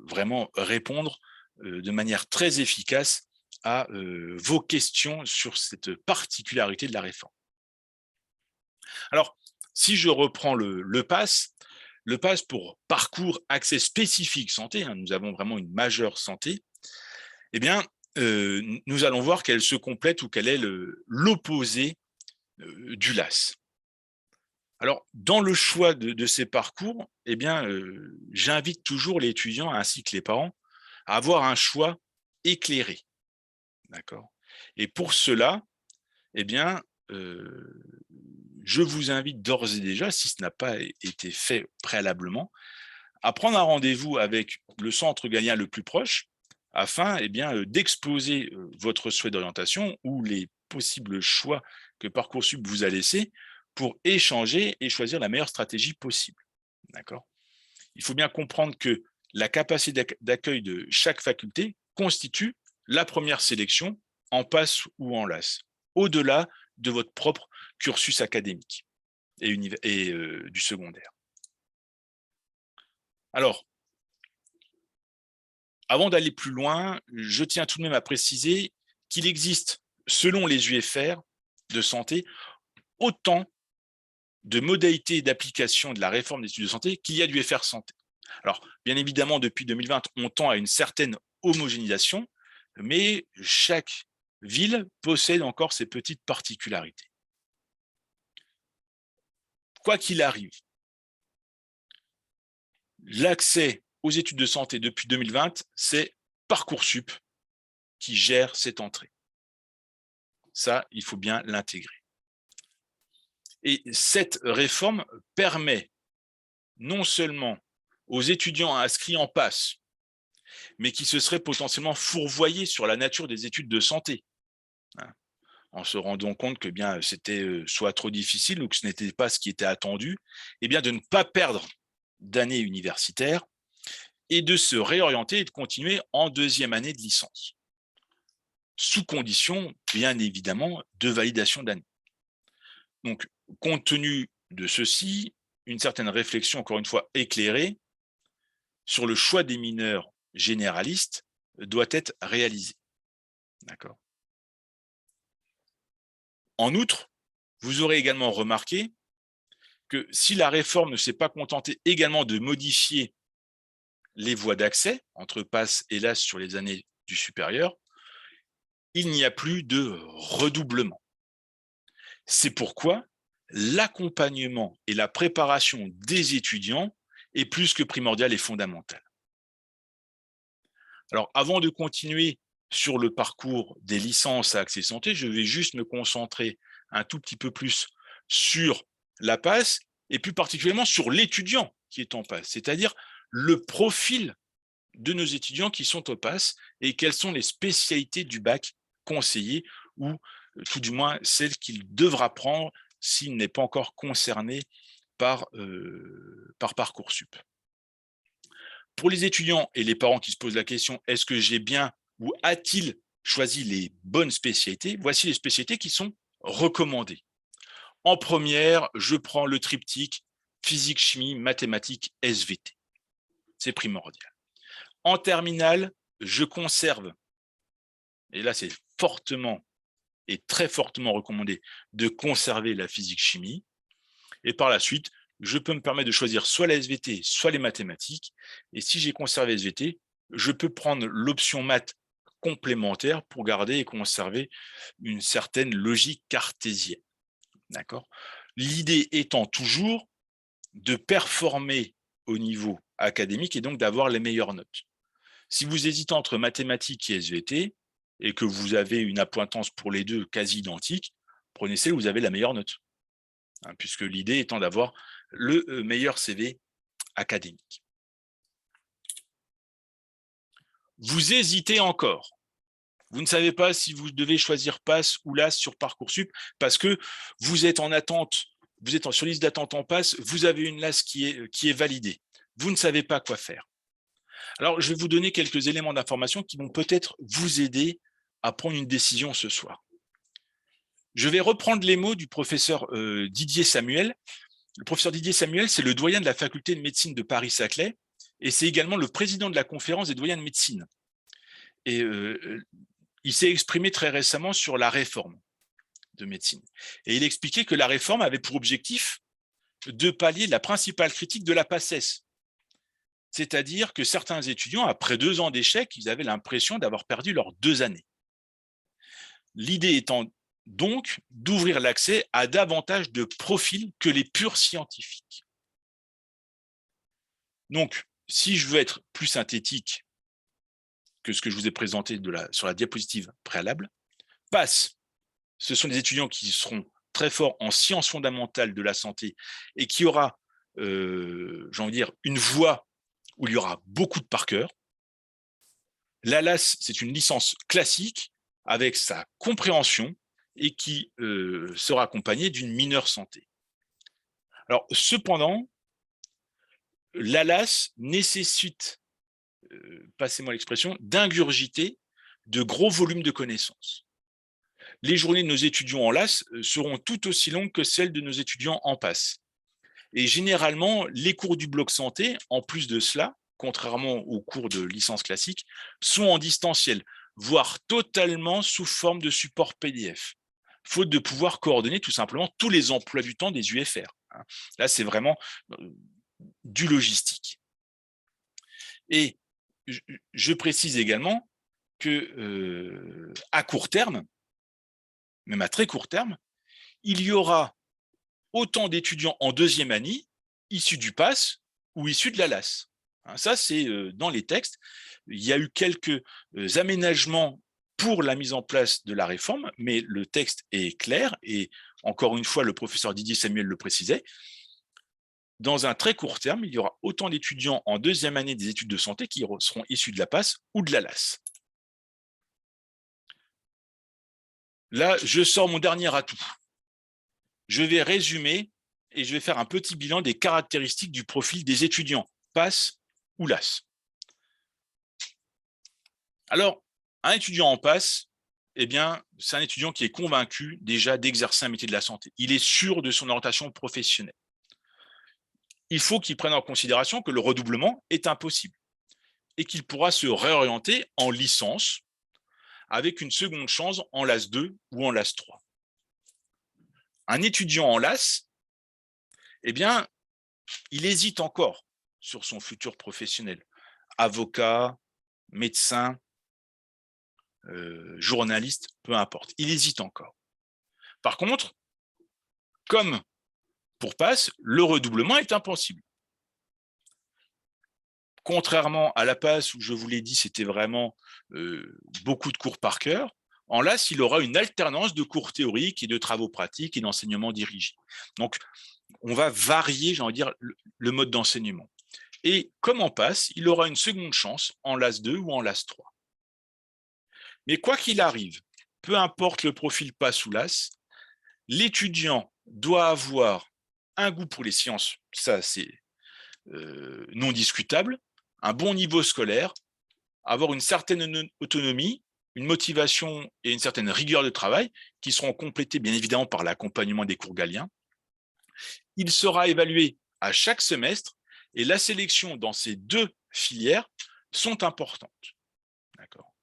vraiment répondre de manière très efficace à vos questions sur cette particularité de la réforme. Alors, si je reprends le PASS, le PASS pour parcours accès spécifique santé, hein, nous avons vraiment une majeure santé, eh bien, nous allons voir qu'elle se complète ou quel est l'opposé du LAS. Alors, dans le choix de ces parcours, eh bien, j'invite toujours les étudiants ainsi que les parents à avoir un choix éclairé. D'accord. Et pour cela, eh bien, je vous invite d'ores et déjà, si ce n'a pas été fait préalablement, à prendre un rendez-vous avec le centre Galien le plus proche afin d'exposer votre souhait d'orientation ou les possibles choix que Parcoursup vous a laissés pour échanger et choisir la meilleure stratégie possible. D'accord. Il faut bien comprendre que la capacité d'accueil de chaque faculté constitue la première sélection en PASS ou en LAS, au-delà de votre propre cursus académique et du secondaire. Alors, avant d'aller plus loin, je tiens tout de même à préciser qu'il existe, selon les UFR de santé, autant de modalités d'application de la réforme des études de santé qu'il y a d'UFR santé. Alors, bien évidemment, depuis 2020, on tend à une certaine homogénéisation, mais chaque ville possède encore ses petites particularités. Quoi qu'il arrive, l'accès aux études de santé depuis 2020, c'est Parcoursup qui gère cette entrée. Ça, il faut bien l'intégrer. Et cette réforme permet non seulement aux étudiants inscrits en PASS, mais qui se seraient potentiellement fourvoyés sur la nature des études de santé, hein, en se rendant compte que bien c'était soit trop difficile ou que ce n'était pas ce qui était attendu, et bien de ne pas perdre d'année universitaire et de se réorienter et de continuer en deuxième année de licence, sous condition, bien évidemment, de validation d'année. Donc, compte tenu de ceci, une certaine réflexion, encore une fois éclairée, sur le choix des mineurs généralistes doit être réalisée. D'accord. En outre, vous aurez également remarqué que si la réforme ne s'est pas contentée également de modifier les voies d'accès entre PASS et LAS sur les années du supérieur, il n'y a plus de redoublement. C'est pourquoi l'accompagnement et la préparation des étudiants est plus que primordial et fondamental. Alors, avant de continuer sur le parcours des licences à accès santé, je vais juste me concentrer un tout petit peu plus sur la PASS et plus particulièrement sur l'étudiant qui est en PASS, c'est-à-dire le profil de nos étudiants qui sont au PASS et quelles sont les spécialités du bac conseillées ou tout du moins celles qu'il devra prendre s'il n'est pas encore concerné par Parcoursup. Pour les étudiants et les parents qui se posent la question, est-ce que j'ai bien ou a-t-il choisis les bonnes spécialités. Voici les spécialités qui sont recommandées. En première, je prends le triptyque physique, chimie, mathématiques, SVT. C'est primordial. En terminale, je conserve, et là c'est fortement et très fortement recommandé de conserver la physique-chimie. Et par la suite, je peux me permettre de choisir soit la SVT, soit les mathématiques. Et si j'ai conservé SVT, je peux prendre l'option maths complémentaire pour garder et conserver une certaine logique cartésienne. D'accord ? L'idée étant toujours de performer au niveau académique et donc d'avoir les meilleures notes. Si vous hésitez entre mathématiques et SVT et que vous avez une appointance pour les deux quasi identiques, prenez celle où vous avez la meilleure note, puisque l'idée étant d'avoir le meilleur CV académique. Vous hésitez encore. Vous ne savez pas si vous devez choisir PASS ou LAS sur Parcoursup parce que vous êtes en attente, vous êtes sur liste d'attente en PASS, vous avez une LAS qui est validée. Vous ne savez pas quoi faire. Alors, je vais vous donner quelques éléments d'information qui vont peut-être vous aider à prendre une décision ce soir. Je vais reprendre les mots du professeur Didier Samuel. Le professeur Didier Samuel, c'est le doyen de la faculté de médecine de Paris-Saclay et c'est également le président de la conférence des doyens de médecine. Et il s'est exprimé très récemment sur la réforme de médecine. Et il expliquait que la réforme avait pour objectif de pallier la principale critique de la PACES. C'est-à-dire que certains étudiants, après 2 ans d'échec, ils avaient l'impression d'avoir perdu leurs 2 années. L'idée étant donc d'ouvrir l'accès à davantage de profils que les purs scientifiques. Donc, si je veux être plus synthétique que ce que je vous ai présenté sur la diapositive préalable, PASS, ce sont des étudiants qui seront très forts en sciences fondamentales de la santé et qui aura, j'ai envie de dire, une voie où il y aura beaucoup de par cœur. L'ALAS, c'est une licence classique avec sa compréhension et qui sera accompagnée d'une mineure santé. Alors, cependant, l'ALAS nécessite, passez-moi l'expression, d'ingurgiter de gros volumes de connaissances. Les journées de nos étudiants en LAS seront tout aussi longues que celles de nos étudiants en PASS. Et généralement, les cours du bloc santé, en plus de cela, contrairement aux cours de licence classique, sont en distanciel, voire totalement sous forme de support PDF, faute de pouvoir coordonner tout simplement tous les emplois du temps des UFR. Là, c'est vraiment du logistique. Et je précise également que à court terme, même à très court terme, il y aura autant d'étudiants en 2e année issus du PASS ou issus de la LAS. Ça, c'est dans les textes. Il y a eu quelques aménagements pour la mise en place de la réforme, mais le texte est clair et encore une fois, le professeur Didier Samuel le précisait. Dans un très court terme, il y aura autant d'étudiants en 2e année des études de santé qui seront issus de la PASS ou de la LAS. Là, je sors mon dernier atout. Je vais résumer et je vais faire un petit bilan des caractéristiques du profil des étudiants, PASS ou LAS. Alors, un étudiant en PASS, eh bien, c'est un étudiant qui est convaincu déjà d'exercer un métier de la santé. Il est sûr de son orientation professionnelle. Il faut qu'il prenne en considération que le redoublement est impossible et qu'il pourra se réorienter en licence avec une seconde chance en LAS 2 ou en LAS 3. Un étudiant en LAS, eh bien, il hésite encore sur son futur professionnel. Avocat, médecin, journaliste, peu importe. Il hésite encore. Par contre, comme pour PASS, le redoublement est impossible. Contrairement à la PASS, où je vous l'ai dit, c'était vraiment beaucoup de cours par cœur, en LAS, il aura une alternance de cours théoriques et de travaux pratiques et d'enseignement dirigé. Donc, on va varier, j'ai envie de dire, le mode d'enseignement. Et comme en PASS, il aura une seconde chance en LAS 2 ou en LAS 3. Mais quoi qu'il arrive, peu importe le profil PASS ou LAS, l'étudiant doit avoir un goût pour les sciences, ça c'est non discutable, un bon niveau scolaire, avoir une certaine autonomie une motivation et une certaine rigueur de travail qui seront complétées bien évidemment par l'accompagnement des cours Galien. Il sera évalué à chaque semestre et la sélection dans ces deux filières sont importantes. D'accord.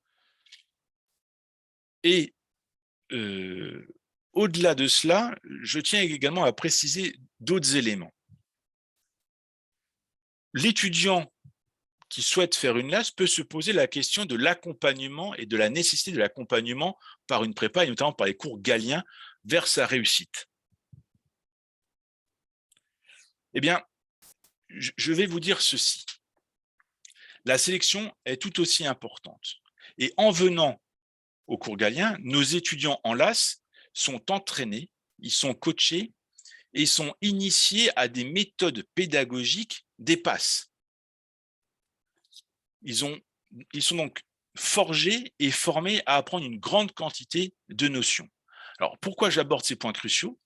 Et au-delà de cela, je tiens également à préciser d'autres éléments. L'étudiant qui souhaite faire une LAS peut se poser la question de l'accompagnement et de la nécessité de l'accompagnement par une prépa, et notamment par les cours Galiens, vers sa réussite. Eh bien, je vais vous dire ceci. La sélection est tout aussi importante. Et en venant au cours Galien, nos étudiants en LAS sont entraînés, ils sont coachés et sont initiés à des méthodes pédagogiques des PASS. Ils sont donc forgés et formés à apprendre une grande quantité de notions. Alors, pourquoi j'aborde ces points cruciaux?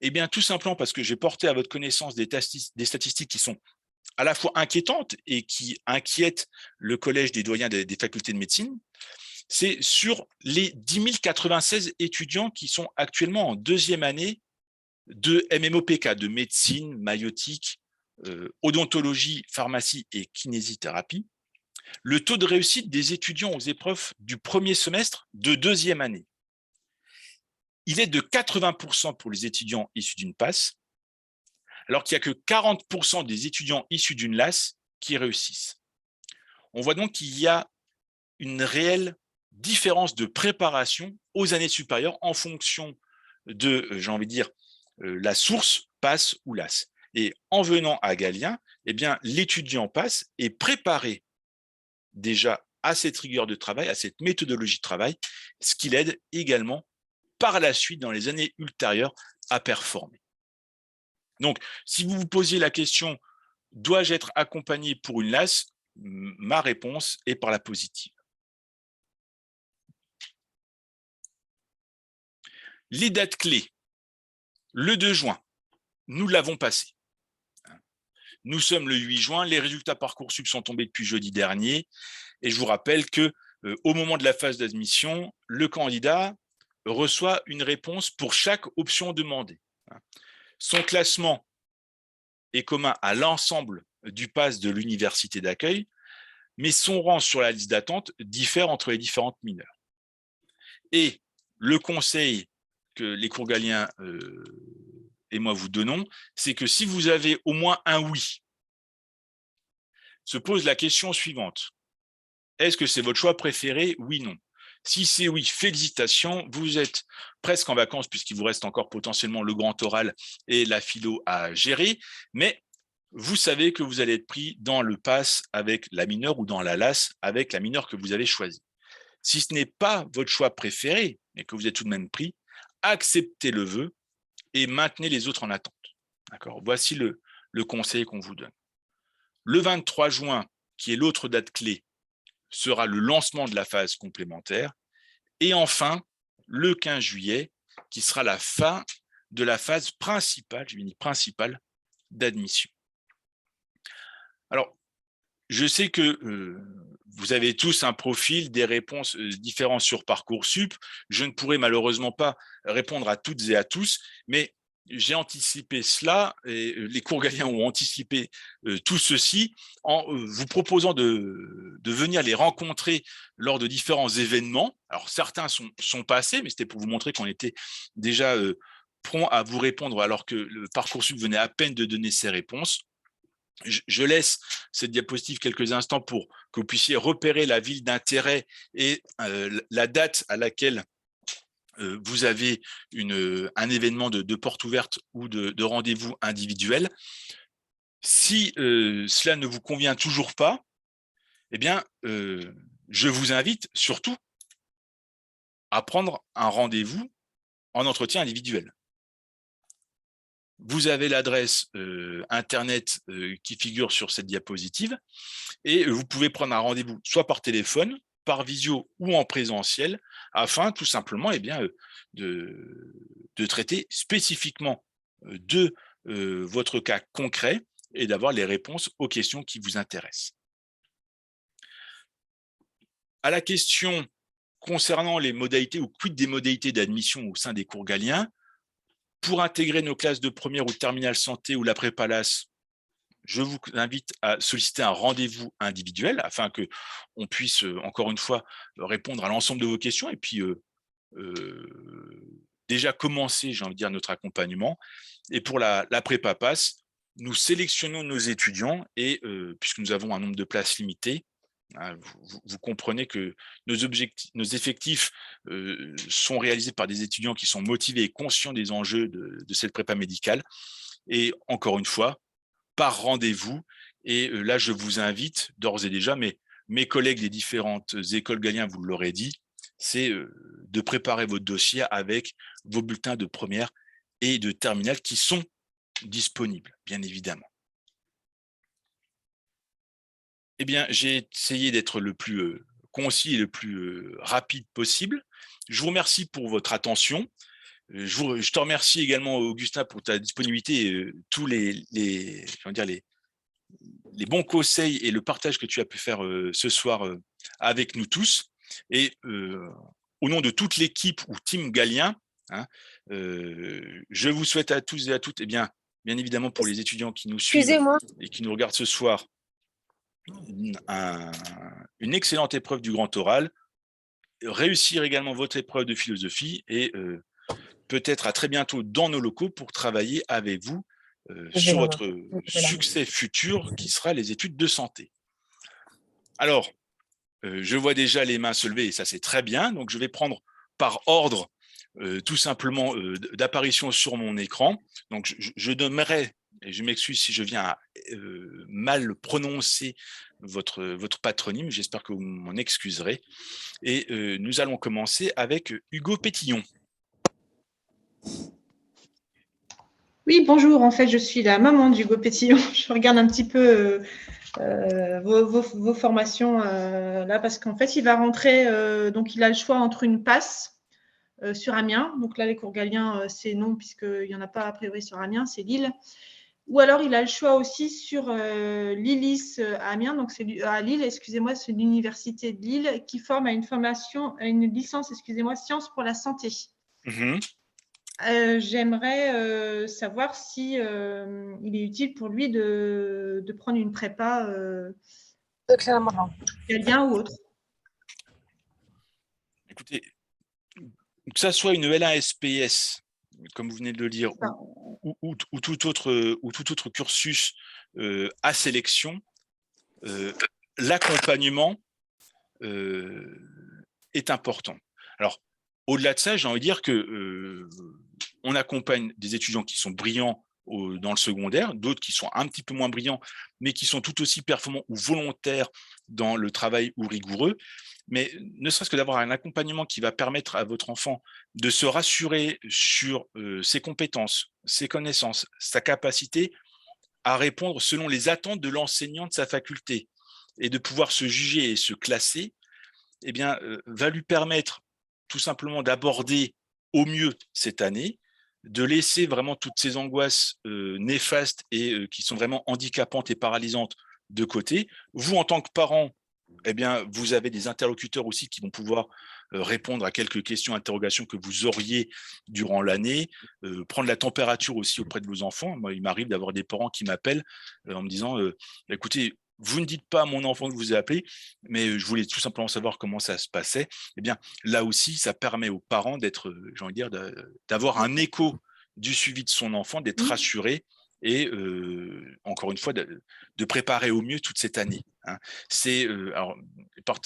Eh bien, tout simplement parce que j'ai porté à votre connaissance des statistiques qui sont à la fois inquiétantes et qui inquiètent le collège des doyens des facultés de médecine. C'est sur les 10 096 étudiants qui sont actuellement en deuxième année de MMOPK, de médecine, maïotique, odontologie, pharmacie et kinésithérapie. Le taux de réussite des étudiants aux épreuves du premier semestre de deuxième année, il est de 80% pour les étudiants issus d'une PASS, alors qu'il n'y a que 40% des étudiants issus d'une LAS qui réussissent. On voit donc qu'il y a une réelle différence de préparation aux années supérieures en fonction de, j'ai envie de dire, la source PASS ou LAS. Et en venant à Galien, eh bien, l'étudiant PASS est préparé déjà à cette rigueur de travail, à cette méthodologie de travail, ce qui l'aide également par la suite, dans les années ultérieures, à performer. Donc, si vous vous posiez la question, dois-je être accompagné pour une LAS? Ma réponse est par la positive. Les dates clés. Le 2 juin, nous l'avons passé. Nous sommes le 8 juin, les résultats Parcoursup sont tombés depuis jeudi dernier, et je vous rappelle que au moment de la phase d'admission, le candidat reçoit une réponse pour chaque option demandée. Son classement est commun à l'ensemble du PASS de l'université d'accueil, mais son rang sur la liste d'attente diffère entre les différentes mineures. Et le conseil que les cours Galiens et moi vous donnons, c'est que si vous avez au moins un oui, se pose la question suivante. Est-ce que c'est votre choix préféré? Oui, non. Si c'est oui, félicitations, vous êtes presque en vacances puisqu'il vous reste encore potentiellement le grand oral et la philo à gérer, mais vous savez que vous allez être pris dans le PASS avec la mineure ou dans la LAS avec la mineure que vous avez choisie. Si ce n'est pas votre choix préféré, mais que vous êtes tout de même pris, acceptez le vœu et maintenez les autres en attente. D'accord ? Voici le conseil qu'on vous donne. Le 23 juin, qui est l'autre date clé, sera le lancement de la phase complémentaire. Et enfin, le 15 juillet, qui sera la fin de la phase principale, je dis principale, d'admission. Alors, je sais que vous avez tous un profil, des réponses différentes sur Parcoursup. Je ne pourrai malheureusement pas répondre à toutes et à tous, mais j'ai anticipé cela et les cours Galiens ont anticipé tout ceci en vous proposant de venir les rencontrer lors de différents événements. Alors, certains sont passés, mais c'était pour vous montrer qu'on était déjà prompt à vous répondre alors que le Parcoursup venait à peine de donner ses réponses. Je laisse cette diapositive quelques instants pour que vous puissiez repérer la ville d'intérêt et la date à laquelle vous avez un événement de porte ouverte ou de rendez-vous individuel. Si cela ne vous convient toujours pas, eh bien, je vous invite surtout à prendre un rendez-vous en entretien individuel. Vous avez l'adresse Internet qui figure sur cette diapositive et vous pouvez prendre un rendez-vous soit par téléphone, par visio ou en présentiel afin tout simplement de traiter spécifiquement de votre cas concret et d'avoir les réponses aux questions qui vous intéressent. À la question concernant les modalités ou quid des modalités d'admission au sein des cours Galien, pour intégrer nos classes de première ou de terminale santé ou la prépa LAS, je vous invite à solliciter un rendez-vous individuel afin qu'on puisse, encore une fois, répondre à l'ensemble de vos questions et puis déjà commencer, j'ai envie de dire, notre accompagnement. Et pour la prépa passe, nous sélectionnons nos étudiants et puisque nous avons un nombre de places limité, hein, vous comprenez que nos effectifs sont réalisés par des étudiants qui sont motivés et conscients des enjeux de cette prépa médicale. Et encore une fois, par rendez-vous. Et là, je vous invite d'ores et déjà, mais mes collègues des différentes écoles Galien vous l'aurez dit, c'est de préparer votre dossier avec vos bulletins de première et de terminale qui sont disponibles, bien évidemment. Eh bien, j'ai essayé d'être le plus concis et le plus rapide possible. Je vous remercie pour votre attention. Je te remercie également, Augustin, pour ta disponibilité et tous les bons conseils et le partage que tu as pu faire ce soir avec nous tous. Et au nom de toute l'équipe ou team Galien, hein, je vous souhaite à tous et à toutes, bien évidemment pour les étudiants qui nous suivent et qui nous regardent ce soir, une excellente épreuve du grand oral, réussir également votre épreuve de philosophie et peut-être à très bientôt dans nos locaux pour travailler avec vous sur votre succès futur qui sera les études de santé. Alors, je vois déjà les mains se lever et ça c'est très bien, donc je vais prendre par ordre tout simplement d'apparition sur mon écran. Donc je donnerai, et je m'excuse si je viens à mal prononcer votre patronyme, j'espère que vous m'en excuserez. Et nous allons commencer avec Hugo Pétillon. Oui, bonjour. En fait, je suis la maman d'Hugo Pétillon. Je regarde un petit peu vos formations là parce qu'en fait, il va rentrer. Donc, il a le choix entre une passe sur Amiens. Donc là, les cours Galien, c'est non puisqu'il n'y en a pas a priori sur Amiens, c'est Lille. Ou alors, il a le choix aussi sur l'ILIS à Amiens. Donc, c'est à Lille, excusez-moi, c'est l'université de Lille qui forme à une licence, excusez-moi, sciences pour la santé. J'aimerais savoir si il est utile pour lui de prendre une prépa Galien ou autre. Écoutez, que ça soit une L1 SPS, comme vous venez de le dire, ou tout autre cursus à sélection, l'accompagnement est important. Alors, au-delà de ça, j'ai envie de dire que on accompagne des étudiants qui sont brillants dans le secondaire, d'autres qui sont un petit peu moins brillants, mais qui sont tout aussi performants ou volontaires dans le travail ou rigoureux. Mais ne serait-ce que d'avoir un accompagnement qui va permettre à votre enfant de se rassurer sur ses compétences, ses connaissances, sa capacité à répondre selon les attentes de l'enseignant de sa faculté et de pouvoir se juger et se classer, eh bien, va lui permettre tout simplement d'aborder au mieux cette année, de laisser vraiment toutes ces angoisses néfastes et qui sont vraiment handicapantes et paralysantes de côté. Vous, en tant que parent, eh bien, vous avez des interlocuteurs aussi qui vont pouvoir répondre à quelques questions, interrogations que vous auriez durant l'année, prendre la température aussi auprès de vos enfants. Moi, il m'arrive d'avoir des parents qui m'appellent en me disant écoutez, vous ne dites pas à mon enfant que vous avez appelé, mais je voulais tout simplement savoir comment ça se passait. Eh bien, là aussi, ça permet aux parents d'être, j'ai envie de dire, d'avoir un écho du suivi de son enfant, d'être rassuré et encore une fois, de préparer au mieux toute cette année. Hein. C'est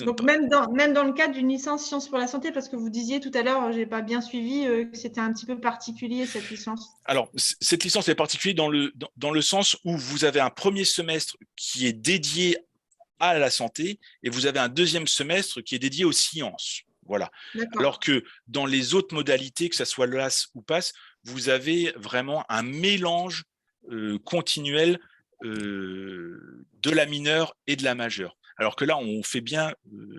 donc même dans le cadre d'une licence sciences pour la santé, parce que vous disiez tout à l'heure, j'ai pas bien suivi, que c'était un petit peu particulier cette licence. Alors cette licence est particulière dans le sens où vous avez un premier semestre qui est dédié à la santé et vous avez un deuxième semestre qui est dédié aux sciences. Voilà. Alors que dans les autres modalités, que ce soit LAS ou PASS, vous avez vraiment un mélange continuel de la mineure et de la majeure. Alors que là, on fait bien,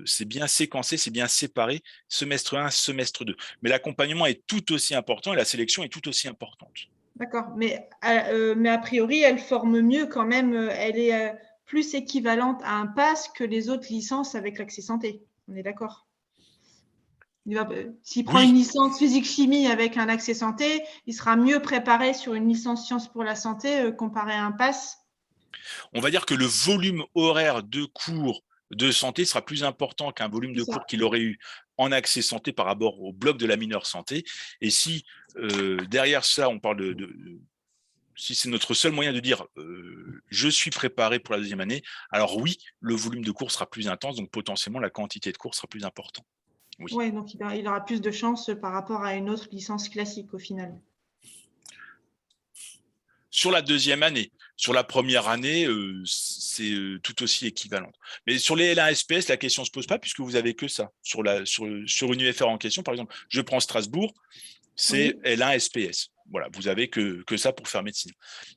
c'est bien séquencé, c'est bien séparé, semestre 1, semestre 2. Mais l'accompagnement est tout aussi important et la sélection est tout aussi importante. D'accord, mais a priori, elle forme mieux quand même, elle est plus équivalente à un PASS que les autres licences avec l'accès santé. On est d'accord? S'il prend une licence physique-chimie avec un accès santé, il sera mieux préparé sur une licence sciences pour la santé comparé à un pass. On va dire que le volume horaire de cours de santé sera plus important qu'un volume de cours qu'il aurait eu en accès santé par rapport au bloc de la mineure santé. Et si derrière ça, on parle si c'est notre seul moyen de dire je suis préparé pour la deuxième année, alors oui, le volume de cours sera plus intense, donc potentiellement la quantité de cours sera plus importante. Oui, ouais, donc il aura plus de chances par rapport à une autre licence classique au final. Sur la deuxième année. Sur la première année, c'est tout aussi équivalent. Mais sur les L1 SPS, la question ne se pose pas puisque vous n'avez que ça. Sur une UFR en question, par exemple, je prends Strasbourg, c'est L1 SPS. Voilà, vous avez que ça pour faire médecine.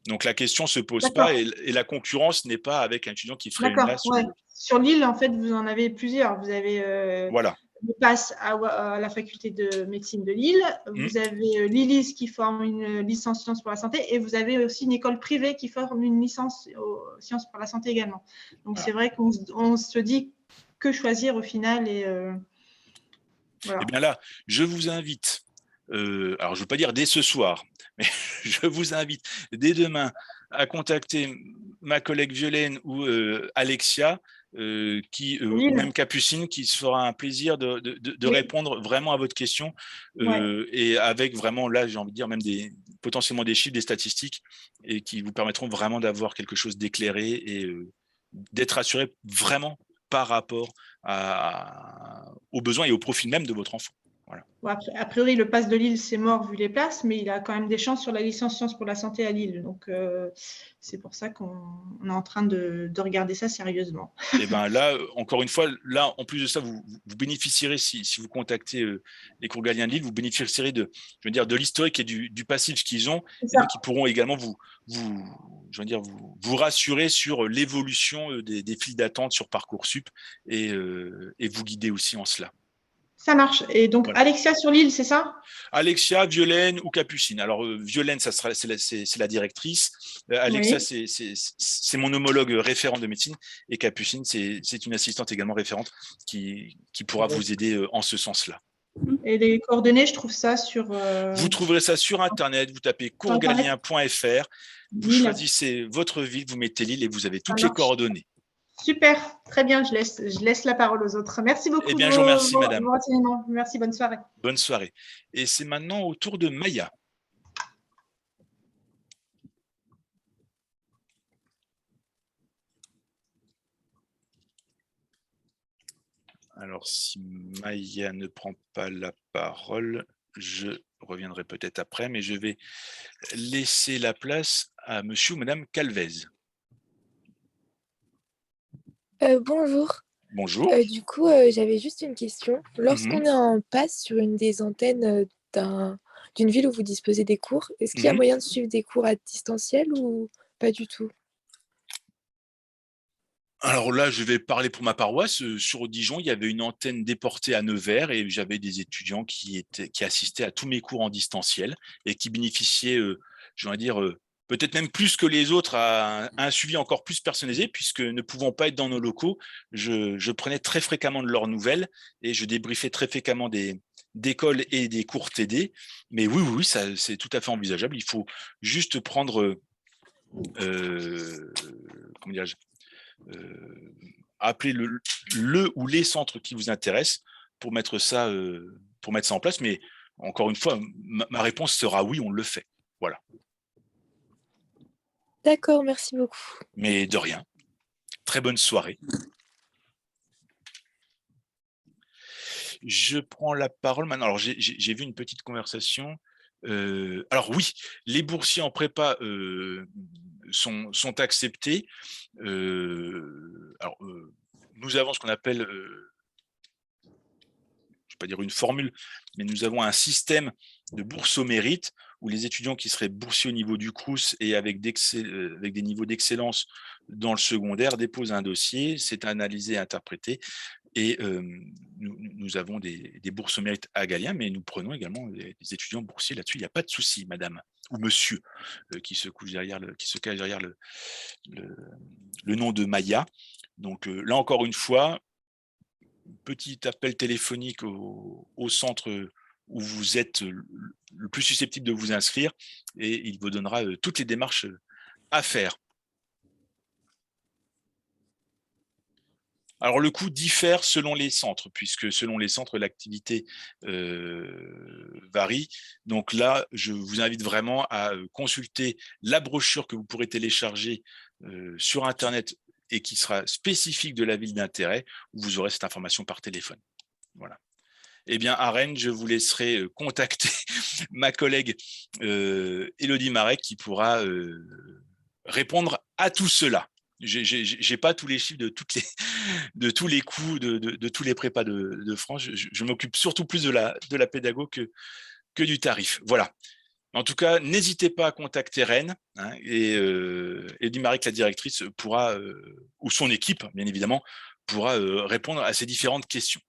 Donc la question ne se pose pas et la concurrence n'est pas avec un étudiant qui ferait une LAS. Ouais. Sur l'île, en fait, vous en avez plusieurs. Vous avez voilà. le PASS à la faculté de médecine de Lille. Vous avez l'ILIS qui forme une licence sciences pour la santé et vous avez aussi une école privée qui forme une licence sciences pour la santé également. Donc c'est vrai qu'on se dit que choisir au final. Et bien là, je vous invite, alors je ne veux pas dire dès ce soir, mais je vous invite dès demain à contacter ma collègue Violaine ou Alexia, ou même Capucine, qui se fera un plaisir de répondre vraiment à votre question et avec vraiment, là, j'ai envie de dire, même potentiellement des chiffres, des statistiques et qui vous permettront vraiment d'avoir quelque chose d'éclairé et d'être assuré vraiment par rapport aux besoins et au profil même de votre enfant. Voilà. Bon, a priori, le pass de Lille, c'est mort vu les places, mais il a quand même des chances sur la licence sciences pour la santé à Lille. Donc, c'est pour ça qu'on est en train de regarder ça sérieusement. Et bien là, encore une fois, là, en plus de ça, vous bénéficierez, si vous contactez les cours Galien de Lille, vous bénéficierez de l'historique et du passif qu'ils ont. Et donc, ils pourront également vous rassurer sur l'évolution des files d'attente sur Parcoursup et vous guider aussi en cela. Ça marche. Et donc, voilà. Alexia sur l'île, c'est ça? Alexia, Violaine ou Capucine. Alors, Violaine, c'est la directrice. Alexia, c'est mon homologue référent de médecine. Et Capucine, c'est une assistante également référente qui pourra vous aider en ce sens-là. Et les coordonnées, je trouve ça sur… Vous trouverez ça sur Internet. Vous tapez coursgalien.fr. Vous choisissez votre ville, vous mettez l'île et vous avez toutes les coordonnées. Super, très bien, je laisse la parole aux autres. Merci beaucoup. Eh bien, je vous remercie, madame. Merci, bonne soirée. Bonne soirée. Et c'est maintenant au tour de Maya. Alors, si Maya ne prend pas la parole, je reviendrai peut-être après, mais je vais laisser la place à monsieur ou madame Calvez. Bonjour. Bonjour. Du coup, j'avais juste une question. Lorsqu'on est en passe sur une des antennes d'une ville où vous disposez des cours, est-ce qu'il y a moyen de suivre des cours à distanciel ou pas du tout? Alors là, je vais parler pour ma paroisse. Sur Dijon, il y avait une antenne déportée à Nevers et j'avais des étudiants qui assistaient à tous mes cours en distanciel et qui bénéficiaient, je vais dire, peut-être même plus que les autres, à un suivi encore plus personnalisé, puisque ne pouvant pas être dans nos locaux, je prenais très fréquemment de leurs nouvelles et je débriefais très fréquemment d'écoles et des cours TD. Mais oui, ça, c'est tout à fait envisageable. Il faut juste prendre, comment dirais-je, appeler le ou les centres qui vous intéressent pour mettre ça en place. Mais encore une fois, ma réponse sera oui, on le fait. Voilà. D'accord, merci beaucoup. Mais de rien. Très bonne soirée. Je prends la parole maintenant. Alors, j'ai vu une petite conversation. Alors oui, les boursiers en prépa sont acceptés. Nous avons ce qu'on appelle, je ne vais pas dire une formule, mais nous avons un système de bourse au mérite où les étudiants qui seraient boursiers au niveau du Crous et avec des niveaux d'excellence dans le secondaire déposent un dossier, c'est analysé et interprété. Et nous avons des bourses au mérite à Galien, mais nous prenons également des étudiants boursiers là-dessus. Il n'y a pas de souci, madame ou monsieur, qui se cache derrière le nom de Maya. Donc là, encore une fois, petit appel téléphonique au centre où vous êtes le plus susceptible de vous inscrire et il vous donnera toutes les démarches à faire. Alors, le coût diffère selon les centres, puisque selon les centres, l'activité varie. Donc là, je vous invite vraiment à consulter la brochure que vous pourrez télécharger sur Internet et qui sera spécifique de la ville d'intérêt, où vous aurez cette information par téléphone. Voilà. Eh bien, à Rennes, je vous laisserai contacter ma collègue Élodie Marek qui pourra répondre à tout cela. Je n'ai pas tous les chiffres de tous les coûts, de tous les prépas de France. Je m'occupe surtout plus de la pédago que du tarif. Voilà. En tout cas, n'hésitez pas à contacter Rennes et Élodie Marek, la directrice, pourra, ou son équipe, bien évidemment, pourra répondre à ces différentes questions.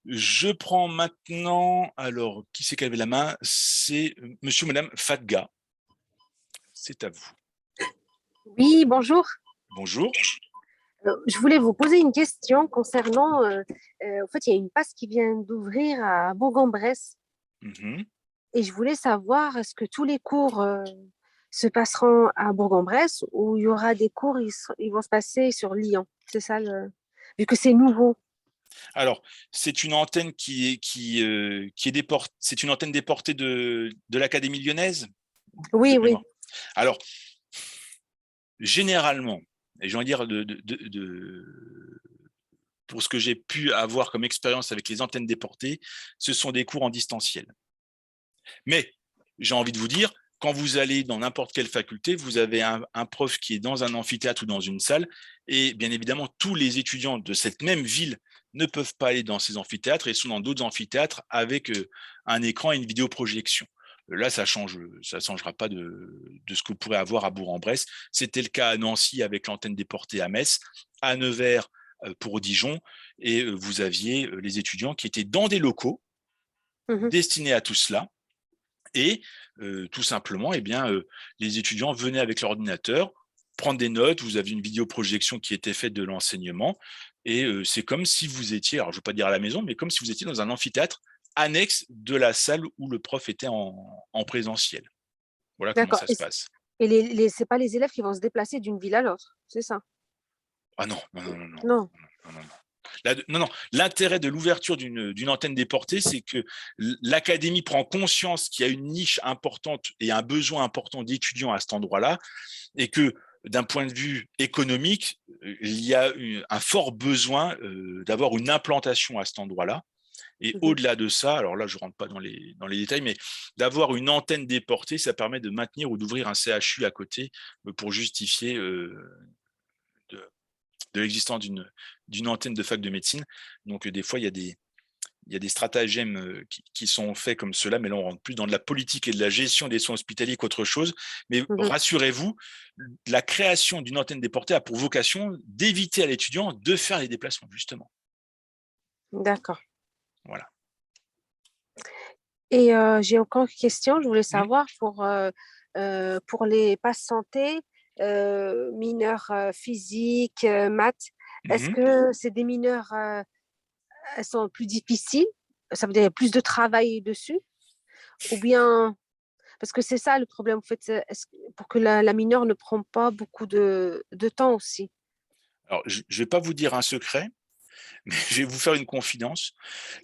Je prends maintenant, alors, qui c'est qui avait la main? C'est monsieur ou madame Fatga. C'est à vous. Oui, bonjour. Bonjour. Je voulais vous poser une question concernant, en fait, il y a une passe qui vient d'ouvrir à Bourg-en-Bresse. Et je voulais savoir, est-ce que tous les cours se passeront à Bourg-en-Bresse ou il y aura des cours, ils vont se passer sur Lyon? C'est ça, vu que c'est nouveau. Alors, c'est une antenne c'est une antenne déportée de l'Académie lyonnaise? Oui, oui. Alors, généralement, et j'ai envie de dire pour ce que j'ai pu avoir comme expérience avec les antennes déportées, ce sont des cours en distanciel. Mais j'ai envie de vous dire, quand vous allez dans n'importe quelle faculté, vous avez un prof qui est dans un amphithéâtre ou dans une salle, et bien évidemment, tous les étudiants de cette même ville ne peuvent pas aller dans ces amphithéâtres et sont dans d'autres amphithéâtres avec un écran et une vidéoprojection. Là, ça changera pas de ce que vous pourrez avoir à Bourg-en-Bresse. C'était le cas à Nancy avec l'antenne déportée à Metz, à Nevers pour Dijon, et vous aviez les étudiants qui étaient dans des locaux destinés à tout cela. Et tout simplement, eh bien, les étudiants venaient avec l'ordinateur prendre des notes, vous aviez une vidéoprojection qui était faite de l'enseignement, et c'est comme si vous étiez, alors je ne veux pas dire à la maison, mais comme si vous étiez dans un amphithéâtre annexe de la salle où le prof était en présentiel. Voilà comment ça se passe. Et ce n'est pas les élèves qui vont se déplacer d'une ville à l'autre, c'est ça? Ah non. Non. L'intérêt de l'ouverture d'une antenne déportée, c'est que l'académie prend conscience qu'il y a une niche importante et un besoin important d'étudiants à cet endroit-là, et que d'un point de vue économique, il y a un fort besoin d'avoir une implantation à cet endroit-là. Et au-delà de ça, alors là, je ne rentre pas dans les détails, mais d'avoir une antenne déportée, ça permet de maintenir ou d'ouvrir un CHU à côté pour justifier de l'existence d'une antenne de fac de médecine. Donc, des fois, il y a des stratagèmes qui sont faits comme cela, mais là, on rentre plus dans de la politique et de la gestion des soins hospitaliers qu'autre chose. Mais rassurez-vous, la création d'une antenne déportée a pour vocation d'éviter à l'étudiant de faire les déplacements, justement. D'accord. Voilà. Et j'ai encore une question. Je voulais savoir pour les passes santé, mineurs physique, maths, est-ce que c'est des mineurs, elles sont plus difficiles? Ça veut dire qu'il y a plus de travail dessus? Ou bien, parce que c'est ça le problème, en fait, pour que la mineure ne prend pas beaucoup de temps aussi. Alors, je ne vais pas vous dire un secret, mais je vais vous faire une confidence.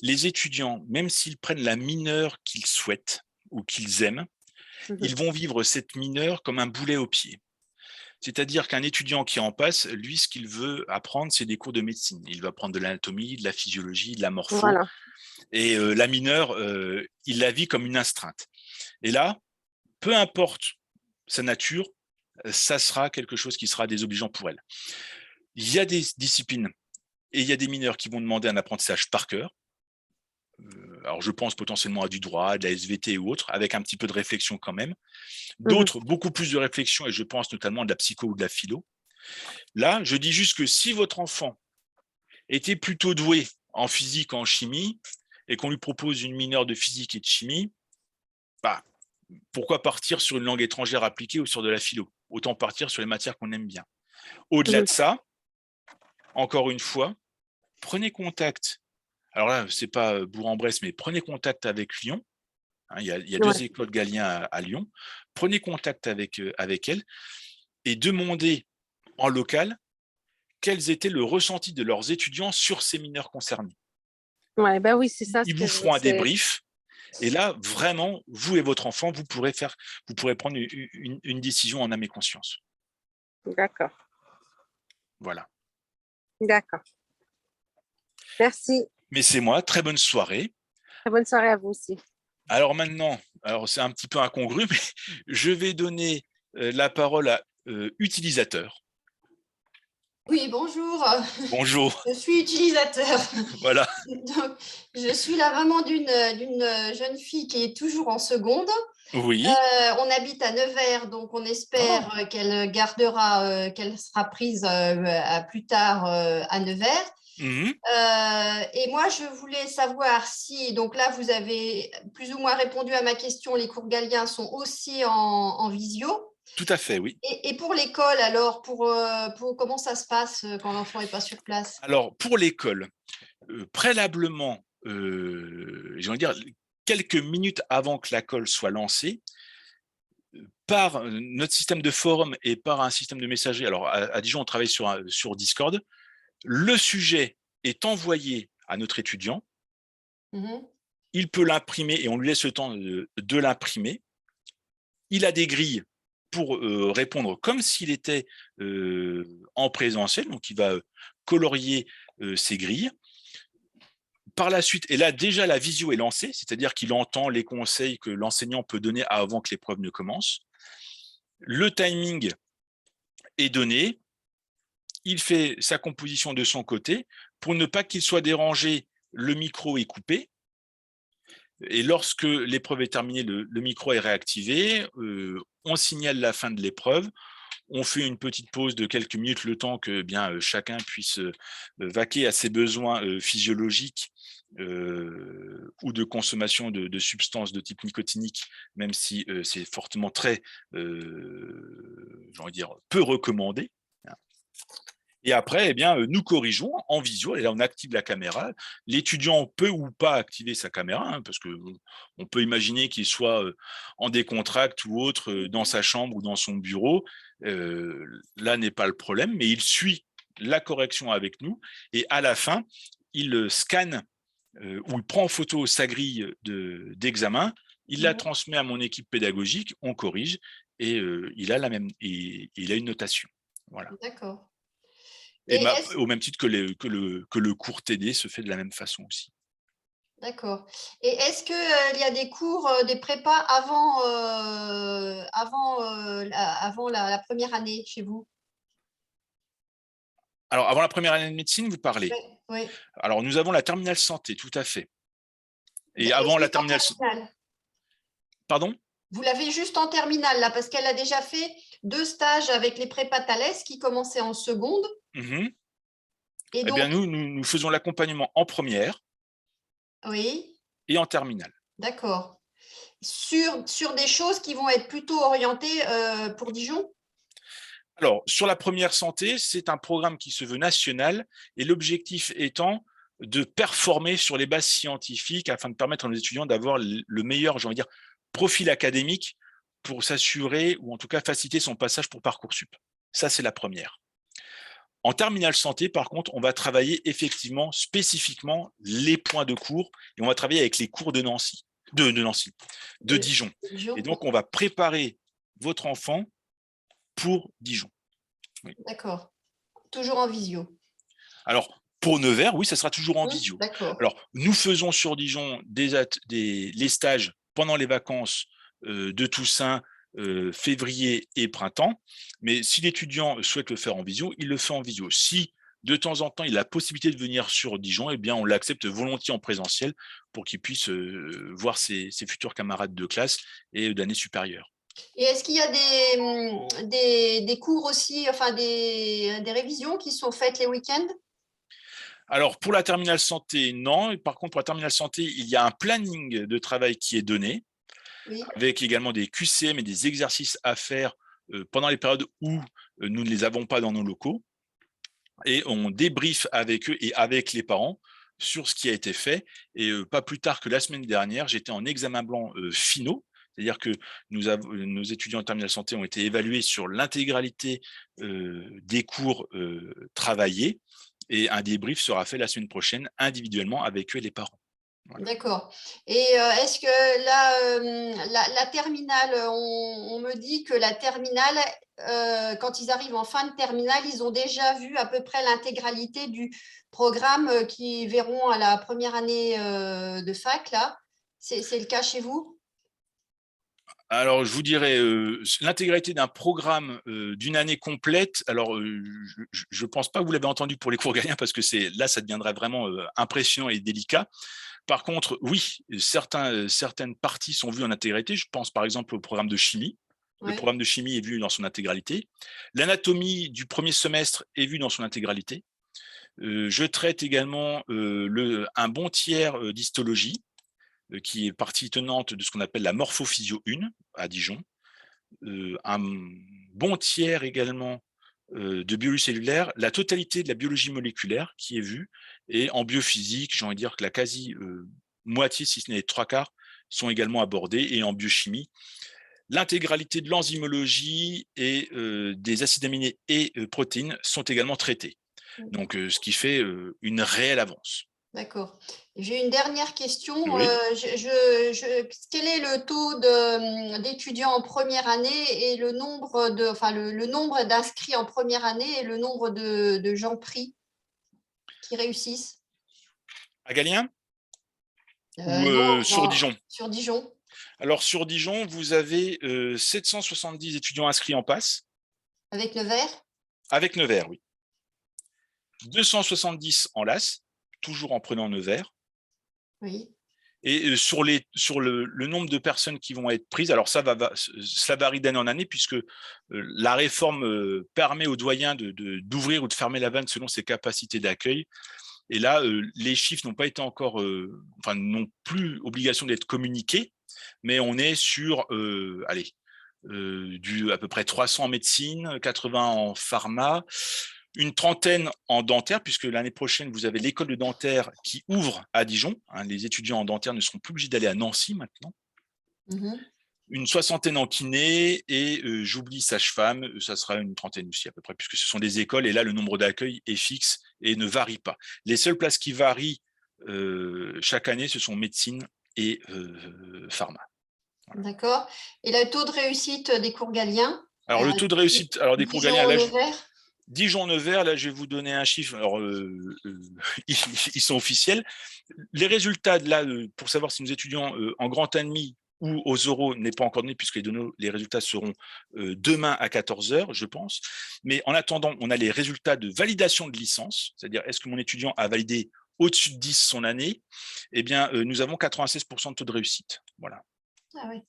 Les étudiants, même s'ils prennent la mineure qu'ils souhaitent ou qu'ils aiment, ils vont vivre cette mineure comme un boulet au pied. C'est-à-dire qu'un étudiant qui en passe, lui, ce qu'il veut apprendre, c'est des cours de médecine. Il va apprendre de l'anatomie, de la physiologie, de la morpho. Voilà. Et la mineure, il la vit comme une astreinte. Et là, peu importe sa nature, ça sera quelque chose qui sera désobligeant pour elle. Il y a des disciplines et il y a des mineurs qui vont demander un apprentissage par cœur. Alors, je pense potentiellement à du droit, de la SVT ou autre, avec un petit peu de réflexion quand même. D'autres, beaucoup plus de réflexion, et je pense notamment de la psycho ou de la philo. Là, je dis juste que si votre enfant était plutôt doué en physique, en chimie, et qu'on lui propose une mineure de physique et de chimie, bah, pourquoi partir sur une langue étrangère appliquée ou sur de la philo? Autant partir sur les matières qu'on aime bien. Au-delà de ça, encore une fois, prenez contact. Alors là, ce n'est pas Bourg-en-Bresse, mais prenez contact avec Lyon. Il y a 2 écoles Galien à Lyon. Prenez contact avec elles et demandez en local quels étaient le ressenti de leurs étudiants sur ces mineurs concernés. Ouais, ben oui, c'est ça. Ils vous feront un débrief. Et là, vraiment, vous et votre enfant, vous pourrez prendre une décision en âme et conscience. D'accord. Voilà. D'accord. Merci. Mais c'est moi. Très bonne soirée. Très bonne soirée à vous aussi. Alors maintenant, c'est un petit peu incongru, mais je vais donner la parole à utilisateur. Oui, bonjour. Bonjour. Je suis utilisateur. Voilà. Donc, je suis la maman d'une jeune fille qui est toujours en seconde. Oui. On habite à Nevers, donc on espère qu'elle gardera, qu'elle sera prise à plus tard à Nevers. Et moi, je voulais savoir si, donc là, vous avez plus ou moins répondu à ma question, les cours Galien sont aussi en visio. Tout à fait, oui. Et pour l'école, alors, pour comment ça se passe quand l'enfant n'est pas sur place? Alors, pour l'école, préalablement, j'ai envie de dire, quelques minutes avant que la colle soit lancée, par notre système de forum et par un système de messagerie, alors à Dijon, on travaille sur Discord, le sujet est envoyé à notre étudiant, il peut l'imprimer et on lui laisse le temps de l'imprimer, il a des grilles pour répondre comme s'il était en présentiel, donc il va colorier ces grilles. Par la suite, et là déjà la visio est lancée, c'est-à-dire qu'il entend les conseils que l'enseignant peut donner avant que l'épreuve ne commence. Le timing est donné, il fait sa composition de son côté, pour ne pas qu'il soit dérangé, le micro est coupé, et lorsque l'épreuve est terminée, le micro est réactivé, on signale la fin de l'épreuve, on fait une petite pause de quelques minutes, le temps que chacun puisse vaquer à ses besoins physiologiques ou de consommation de substances de type nicotinique, même si c'est fortement très, j'ai envie de dire, peu recommandé. Et après, nous corrigeons en visio, et là on active la caméra. L'étudiant peut ou pas activer sa caméra, parce qu'on peut imaginer qu'il soit en décontracte ou autre, dans sa chambre ou dans son bureau. Là n'est pas le problème, mais il suit la correction avec nous, et à la fin, il scanne ou il prend en photo sa grille d'examen, il la transmet à mon équipe pédagogique, on corrige, et il a une notation. Voilà. D'accord. Au même titre que le cours TD se fait de la même façon aussi. D'accord. Et est-ce qu'il y a des cours, des prépas avant la première année chez vous? Alors, avant la première année de médecine, vous parlez? Oui. Alors, nous avons la terminale santé, tout à fait. Et avant la terminale santé. Pardon? Vous l'avez juste en terminale, là, parce qu'elle a déjà fait 2 stages avec les prépas Thalès qui commençaient en seconde. Et donc, nous faisons l'accompagnement en première et en terminale. D'accord. Sur des choses qui vont être plutôt orientées pour Dijon? Alors, sur la première santé, c'est un programme qui se veut national et l'objectif étant de performer sur les bases scientifiques afin de permettre à nos étudiants d'avoir le meilleur, j'ai envie de dire, profil académique pour s'assurer ou en tout cas faciliter son passage pour Parcoursup. Ça, c'est la première. En terminale santé, par contre, on va travailler effectivement, spécifiquement, les points de cours et on va travailler avec les cours de Dijon. Et donc, on va préparer votre enfant pour Dijon. Oui. D'accord. Toujours en visio. Alors, pour Nevers, oui, ça sera toujours en visio. Alors, nous faisons sur Dijon les stages pendant les vacances de Toussaint, février et printemps, mais si l'étudiant souhaite le faire en visio, il le fait en visio. Si de temps en temps il a la possibilité de venir sur Dijon, on l'accepte volontiers en présentiel pour qu'il puisse voir ses futurs camarades de classe et d'année supérieure. Et est-ce qu'il y a des cours aussi, enfin des révisions qui sont faites les week-ends? Alors, pour la terminale santé, non. Par contre, pour la terminale santé, il y a un planning de travail qui est donné, avec également des QCM et des exercices à faire pendant les périodes où nous ne les avons pas dans nos locaux. et on débriefe avec eux et avec les parents sur ce qui a été fait. Et pas plus tard que la semaine dernière, j'étais en examen blanc finaux, c'est-à-dire que nos étudiants en terminale santé ont été évalués sur l'intégralité des cours travaillés, et un débrief sera fait la semaine prochaine individuellement avec eux et les parents. Voilà. D'accord. Et est-ce que là, la terminale, on me dit que la terminale, quand ils arrivent en fin de terminale, ils ont déjà vu à peu près l'intégralité du programme qu'ils verront à la première année de fac, là. C'est le cas chez vous? Alors, je vous dirais, l'intégralité d'un programme d'une année complète, alors je ne pense pas que vous l'avez entendu pour les cours galiens, parce que là, ça deviendrait vraiment impressionnant et délicat. Par contre, oui, certaines parties sont vues en intégralité. Je pense par exemple au programme de chimie. Le programme de chimie est vu dans son intégralité. L'anatomie du premier semestre est vue dans son intégralité. Je traite également un bon tiers d'histologie, qui est partie tenante de ce qu'on appelle la morphophysio 1 à Dijon. Un bon tiers également de biologie cellulaire, la totalité de la biologie moléculaire qui est vue, et en biophysique, j'ai envie de dire que la quasi-moitié, si ce n'est les 3/4, sont également abordés, et en biochimie, l'intégralité de l'enzymologie et des acides aminés et protéines sont également traités. Donc, ce qui fait une réelle avance. D'accord. J'ai une dernière question. Oui. Quel est le taux d'étudiants en première année et le nombre le nombre d'inscrits en première année et le nombre de gens pris qui réussissent? À Galien Non, sur Dijon? Sur Dijon. Alors, sur Dijon, vous avez 770 étudiants inscrits en passe. Avec Nevers? Avec Nevers, oui. 270 en LAS, toujours en prenant Nevers. Oui. Et sur le nombre de personnes qui vont être prises, alors ça varie d'année en année, puisque la réforme permet aux doyens d'ouvrir ou de fermer la vanne selon ses capacités d'accueil. Et là, les chiffres n'ont pas été encore, n'ont plus obligation d'être communiqués, mais on est sur, à peu près 300 en médecine, 80 en pharma, une trentaine en dentaire, puisque l'année prochaine, vous avez l'école de dentaire qui ouvre à Dijon. Les étudiants en dentaire ne seront plus obligés d'aller à Nancy maintenant. Une soixantaine en kiné, et j'oublie sage-femme, ça sera une trentaine aussi à peu près, puisque ce sont des écoles, et là, le nombre d'accueils est fixe et ne varie pas. Les seules places qui varient chaque année, ce sont médecine et pharma. Voilà. D'accord. Et le taux de réussite des cours galiens? Alors, le taux de réussite des cours galiens, Dijon-Nevers, là, je vais vous donner un chiffre. Alors, ils sont officiels. Les résultats, là, pour savoir si nous étudions en grand admis ou aux oraux, n'est pas encore donné, puisque les résultats seront demain à 14h, je pense. Mais en attendant, on a les résultats de validation de licence, c'est-à-dire est-ce que mon étudiant a validé au-dessus de 10 son année? Eh bien, nous avons 96% de taux de réussite. Voilà. Ah oui.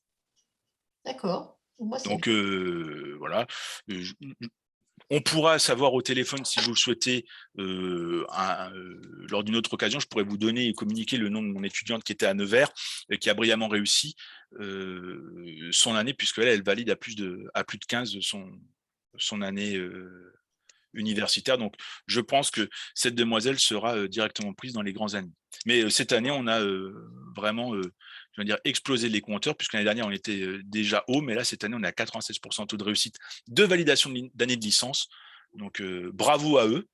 D'accord. Donc, voilà. On pourra savoir au téléphone, si vous le souhaitez, lors d'une autre occasion, je pourrais vous donner et communiquer le nom de mon étudiante qui était à Nevers, qui a brillamment réussi son année, puisque elle valide à plus de 15 son année universitaire. Donc, je pense que cette demoiselle sera directement prise dans les grands années. Mais cette année, on a vraiment je veux dire, exploser les compteurs, puisque l'année dernière, on était déjà haut, mais là, cette année, on est à 96% de taux de réussite de validation d'année de licence. Donc, bravo à eux.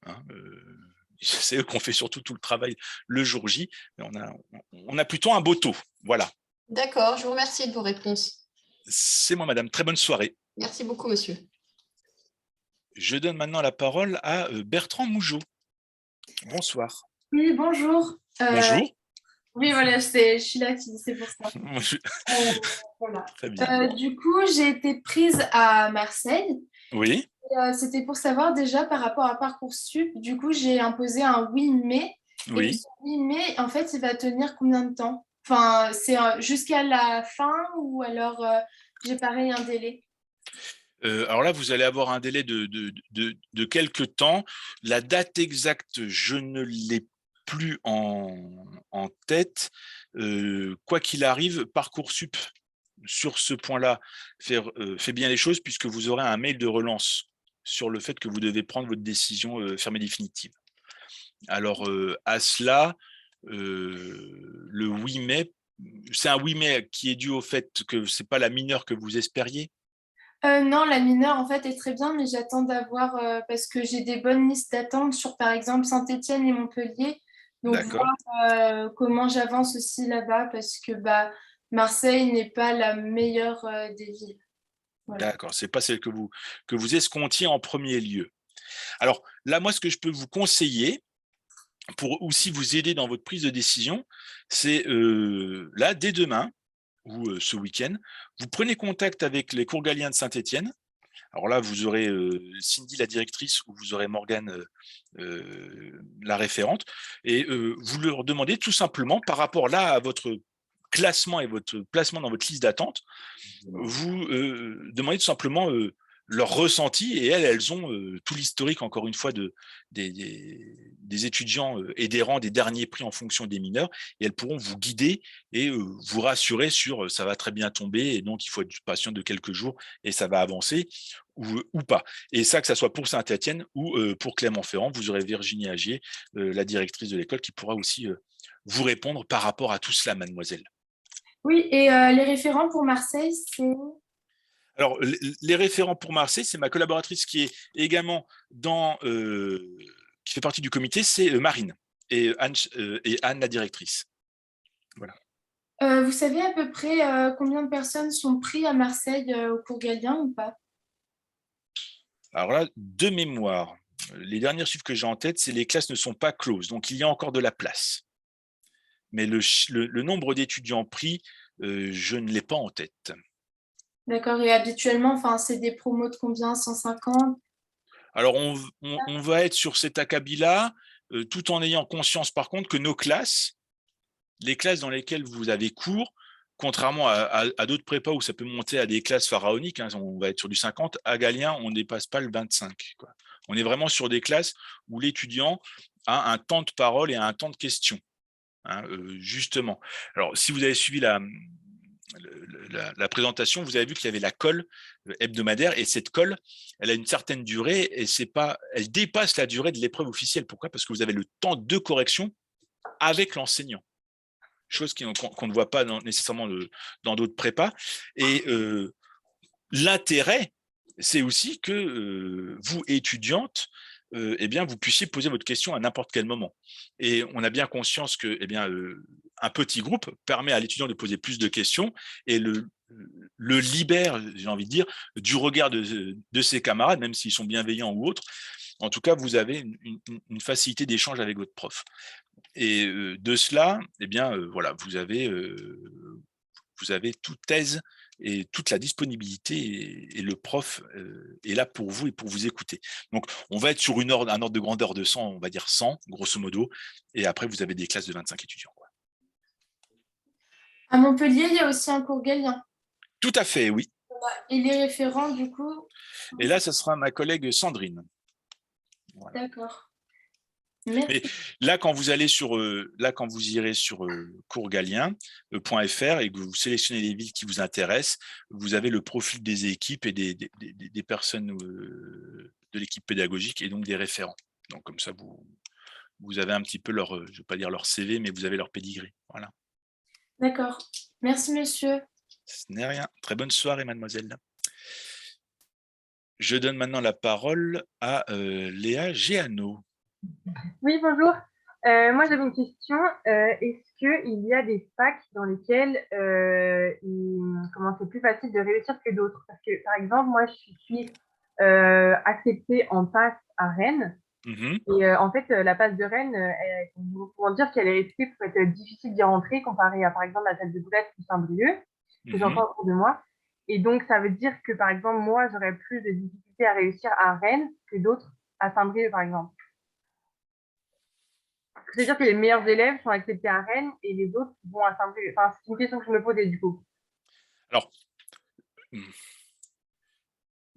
C'est eux qui ont fait surtout tout le travail le jour J. Mais on a plutôt un beau taux. Voilà. D'accord, je vous remercie de vos réponses. C'est moi, madame. Très bonne soirée. Merci beaucoup, monsieur. Je donne maintenant la parole à Bertrand Mougeot. Bonsoir. Oui, bonjour. Bonjour. Oui, voilà, je suis là, c'est pour ça. Voilà. Très bien. Du coup, j'ai été prise à Marseille. Oui. C'était pour savoir déjà par rapport à Parcoursup. Du coup, j'ai imposé un 8 mai. Oui. Et ce 8 mai, en fait, il va tenir combien de temps? Enfin, c'est jusqu'à la fin ou alors j'ai pareil un délai? Alors là, vous allez avoir un délai de quelques temps. La date exacte, je ne l'ai plus en tête. Quoi qu'il arrive, Parcoursup, sur ce point-là, fait bien les choses, puisque vous aurez un mail de relance sur le fait que vous devez prendre votre décision ferme et définitive. Alors, à cela, le 8 mai, c'est un 8 mai qui est dû au fait que ce n'est pas la mineure que vous espériez? Non, la mineure, en fait, est très bien, mais j'attends d'avoir, parce que j'ai des bonnes listes d'attente sur, par exemple, Saint-Étienne et Montpellier. Donc, voir comment j'avance aussi là-bas, parce que Marseille n'est pas la meilleure des villes. Voilà. D'accord, ce n'est pas celle que vous escomptiez en premier lieu. Alors là, moi, ce que je peux vous conseiller, pour aussi vous aider dans votre prise de décision, c'est là, dès demain, ou ce week-end, vous prenez contact avec les cours Galien de Saint-Étienne. Alors là, vous aurez Cindy, la directrice, ou vous aurez Morgane, la référente, et vous leur demandez tout simplement, par rapport là à votre classement et votre placement dans votre liste d'attente, vous demandez tout simplement leur ressenti, et elles ont tout l'historique, encore une fois, des étudiants et des rangs des derniers prix en fonction des mineurs, et elles pourront vous guider et vous rassurer sur ça va très bien tomber, et donc il faut être patient de quelques jours et ça va avancer ou pas. Et ça, que ça soit pour Saint-Étienne ou pour Clermont-Ferrand, vous aurez Virginie Agier, la directrice de l'école, qui pourra aussi vous répondre par rapport à tout cela, mademoiselle. Oui, et les référents pour Marseille, c'est… Alors, les référents pour Marseille, c'est ma collaboratrice qui est également qui fait partie du comité, c'est Marine et Anne, la directrice. Voilà. Vous savez à peu près combien de personnes sont prises à Marseille au cours Galien ou pas? Alors là, de mémoire, les derniers chiffres que j'ai en tête, c'est les classes ne sont pas closes, donc il y a encore de la place. Mais le nombre d'étudiants pris, je ne l'ai pas en tête. D'accord, et habituellement, c'est des promos de combien? 150? Alors, on va être sur cet acabit-là, tout en ayant conscience, par contre, que nos classes, les classes dans lesquelles vous avez cours, contrairement à d'autres prépas où ça peut monter à des classes pharaoniques, hein, on va être sur du 50, à Galien, on ne dépasse pas le 25. Quoi. On est vraiment sur des classes où l'étudiant a un temps de parole et un temps de questions, hein, justement. Alors, si vous avez suivi la présentation, vous avez vu qu'il y avait la colle hebdomadaire, et cette colle, elle a une certaine durée, et elle dépasse la durée de l'épreuve officielle. Pourquoi? Parce que vous avez le temps de correction avec l'enseignant, chose qu'on ne voit pas nécessairement dans d'autres prépas. Et l'intérêt, c'est aussi que vous, étudiantes, eh bien, vous puissiez poser votre question à n'importe quel moment. Et on a bien conscience que un petit groupe permet à l'étudiant de poser plus de questions et le libère, j'ai envie de dire, du regard de ses camarades, même s'ils sont bienveillants ou autres. En tout cas, vous avez une facilité d'échange avec votre prof. Et de cela, eh bien, voilà, vous avez toute thèse et toute la disponibilité, et le prof est là pour vous et pour vous écouter. Donc, on va être sur un ordre de grandeur de 100, on va dire 100, grosso modo, et après, vous avez des classes de 25 étudiants. Quoi. À Montpellier, il y a aussi un cours Galien. Tout à fait, oui. Et les référents, du coup? Et là, ça sera ma collègue Sandrine. Voilà. D'accord. Merci. Mais là, quand vous irez sur coursgalien.fr et que vous sélectionnez les villes qui vous intéressent, vous avez le profil des équipes et des personnes de l'équipe pédagogique, et donc des référents. Donc comme ça, vous avez un petit peu je ne vais pas dire leur CV, mais vous avez leur pédigré. Voilà. D'accord. Merci, monsieur. Ce n'est rien. Très bonne soirée, mademoiselle. Je donne maintenant la parole à Léa Géano. Oui, bonjour. Moi, j'avais une question. Est-ce qu'il y a des facs dans lesquelles c'est plus facile de réussir que d'autres? Parce que, par exemple, moi, je suis acceptée en passe à Rennes. Et en fait, la passe de Rennes, on peut dire qu'elle est réputée pour être difficile d'y rentrer comparée à, par exemple, la salle de Brest ou Saint-Brieuc, que j'entends autour de moi. Et donc, ça veut dire que, par exemple, moi, j'aurais plus de difficultés à réussir à Rennes que d'autres à Saint-Brieuc, par exemple. C'est-à-dire que les meilleurs élèves sont acceptés à Rennes et les autres vont à Saint-Brieuc. Enfin, c'est une question que je me posais du coup. Alors,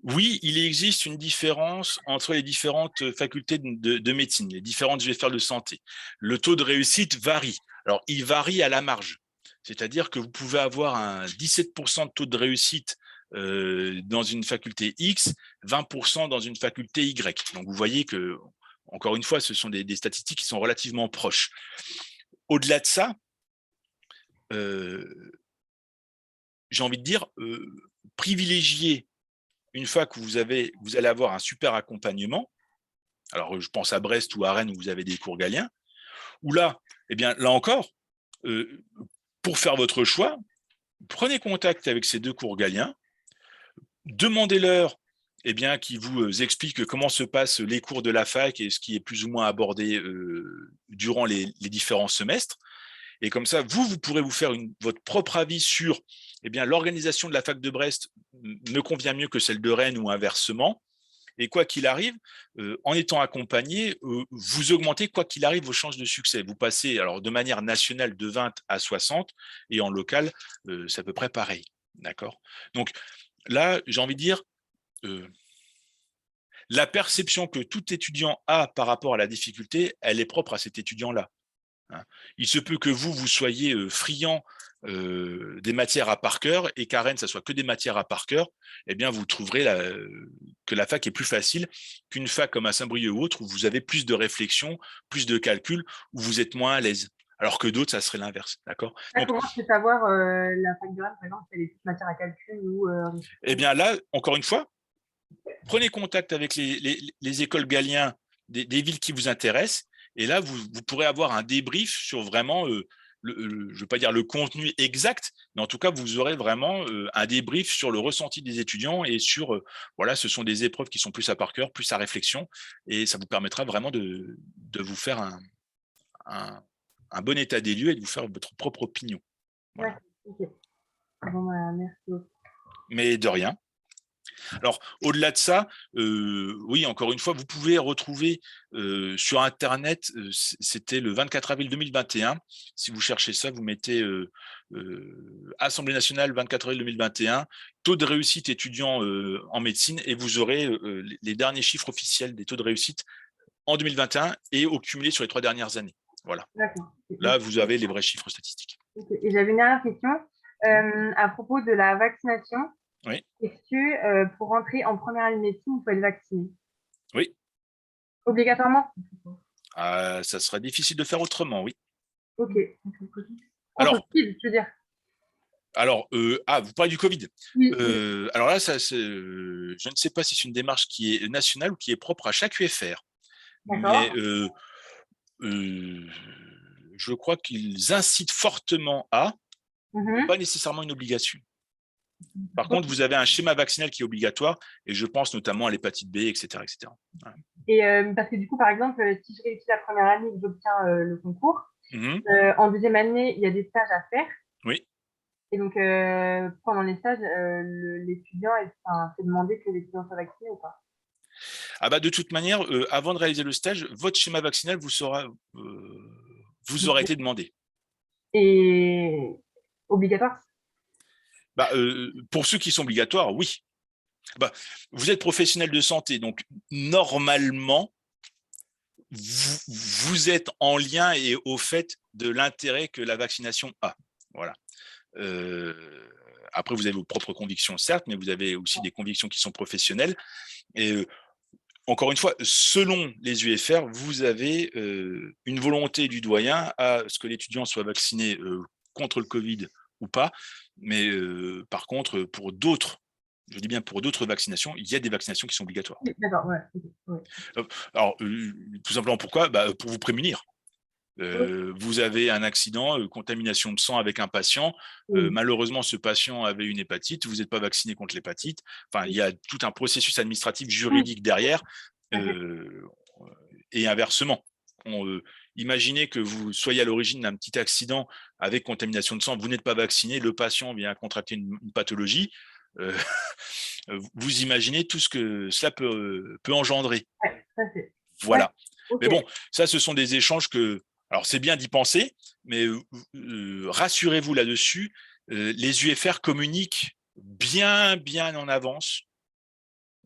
oui, il existe une différence entre les différentes facultés de médecine, les différentes UFR de santé. Le taux de réussite varie. Alors, il varie à la marge. C'est-à-dire que vous pouvez avoir un 17% de taux de réussite dans une faculté X, 20% dans une faculté Y. Donc, vous voyez que, encore une fois, ce sont des statistiques qui sont relativement proches. Au-delà de ça, j'ai envie de dire, privilégier, une fois que vous allez avoir un super accompagnement, alors je pense à Brest ou à Rennes où vous avez des cours Galien, où là, eh bien, là encore, pour faire votre choix, prenez contact avec ces 2 cours Galien, demandez-leur eh bien, qui vous expliquent comment se passent les cours de la fac et ce qui est plus ou moins abordé durant les différents semestres. Et comme ça, vous pourrez vous faire votre propre avis sur eh bien, l'organisation de la fac de Brest me convient mieux que celle de Rennes ou inversement. Et quoi qu'il arrive, en étant accompagné, vous augmentez, quoi qu'il arrive, vos chances de succès. Vous passez alors de manière nationale de 20 à 60 et en local, c'est à peu près pareil. D'accord ? Donc là, j'ai envie de dire, la perception que tout étudiant a par rapport à la difficulté, elle est propre à cet étudiant-là. Il se peut que vous soyez friand des matières à par cœur et qu'à Rennes, ça soit que des matières à par cœur, eh bien, vous trouverez que la fac est plus facile qu'une fac comme à Saint-Brieuc ou autre, où vous avez plus de réflexion, plus de calcul, où vous êtes moins à l'aise. Alors que d'autres, ça serait l'inverse. D'accord ? Comment je peux savoir la fac de Rennes, par exemple, si elle est toute matière à calcul ou… Eh bien là, encore une fois, prenez contact avec les écoles Galien des villes qui vous intéressent. Et là, vous pourrez avoir un débrief sur vraiment, je ne veux pas dire le contenu exact, mais en tout cas, vous aurez vraiment un débrief sur le ressenti des étudiants et sur, voilà, ce sont des épreuves qui sont plus à par cœur, plus à réflexion, et ça vous permettra vraiment de vous faire un bon état des lieux et de vous faire votre propre opinion. Voilà. Okay. Bon, merci. Mais de rien. Alors, au-delà de ça, oui, encore une fois, vous pouvez retrouver sur Internet, c'était le 24 avril 2021. Si vous cherchez ça, vous mettez Assemblée nationale 24 avril 2021, taux de réussite étudiant en médecine, et vous aurez les derniers chiffres officiels des taux de réussite en 2021 et au cumulé sur les 3 dernières années. Voilà. Là, vous avez les vrais chiffres statistiques. Et j'avais une dernière question à propos de la vaccination. Oui. Est-ce que pour rentrer en première année de médecine, il faut être vacciné? Oui. Obligatoirement? Ça sera difficile de faire autrement, oui. Ok. Alors, COVID, je veux dire. Alors, vous parlez du Covid. Oui. Alors là, je ne sais pas si c'est une démarche qui est nationale ou qui est propre à chaque UFR. Mais je crois qu'ils incitent fortement à, pas nécessairement une obligation. Par contre, vous avez un schéma vaccinal qui est obligatoire, et je pense notamment à l'hépatite B, etc. etc. Voilà. Et parce que du coup, par exemple, si je réussis la première année et que j'obtiens le concours, en deuxième année, il y a des stages à faire. Oui. Et donc, pendant les stages, l'étudiant s'est demandé que l'étudiant soit vacciné ou pas? Ah bah, de toute manière, avant de réaliser le stage, votre schéma vaccinal vous aura été demandé. Et obligatoire? Bah, pour ceux qui sont obligatoires, oui. Bah, vous êtes professionnel de santé, donc normalement, vous êtes en lien et au fait de l'intérêt que la vaccination a. Voilà. Après, vous avez vos propres convictions, certes, mais vous avez aussi des convictions qui sont professionnelles. Et encore une fois, selon les UFR, vous avez une volonté du doyen à ce que l'étudiant soit vacciné contre le Covid ou pas. Mais par contre, pour d'autres, je dis bien pour d'autres vaccinations, il y a des vaccinations qui sont obligatoires. D'accord, ouais. Alors, tout simplement pourquoi ? Pour vous prémunir. Vous avez un accident, contamination de sang avec un patient. Malheureusement, ce patient avait une hépatite. Vous n'êtes pas vacciné contre l'hépatite. Enfin, il y a tout un processus administratif juridique derrière. Et inversement, imaginez que vous soyez à l'origine d'un petit accident avec contamination de sang. Vous n'êtes pas vacciné. Le patient vient contracter une pathologie. Vous imaginez tout ce que cela peut engendrer. Voilà. Mais bon, ça, ce sont des échanges que… Alors, c'est bien d'y penser, mais rassurez-vous là-dessus, les UFR communiquent bien en avance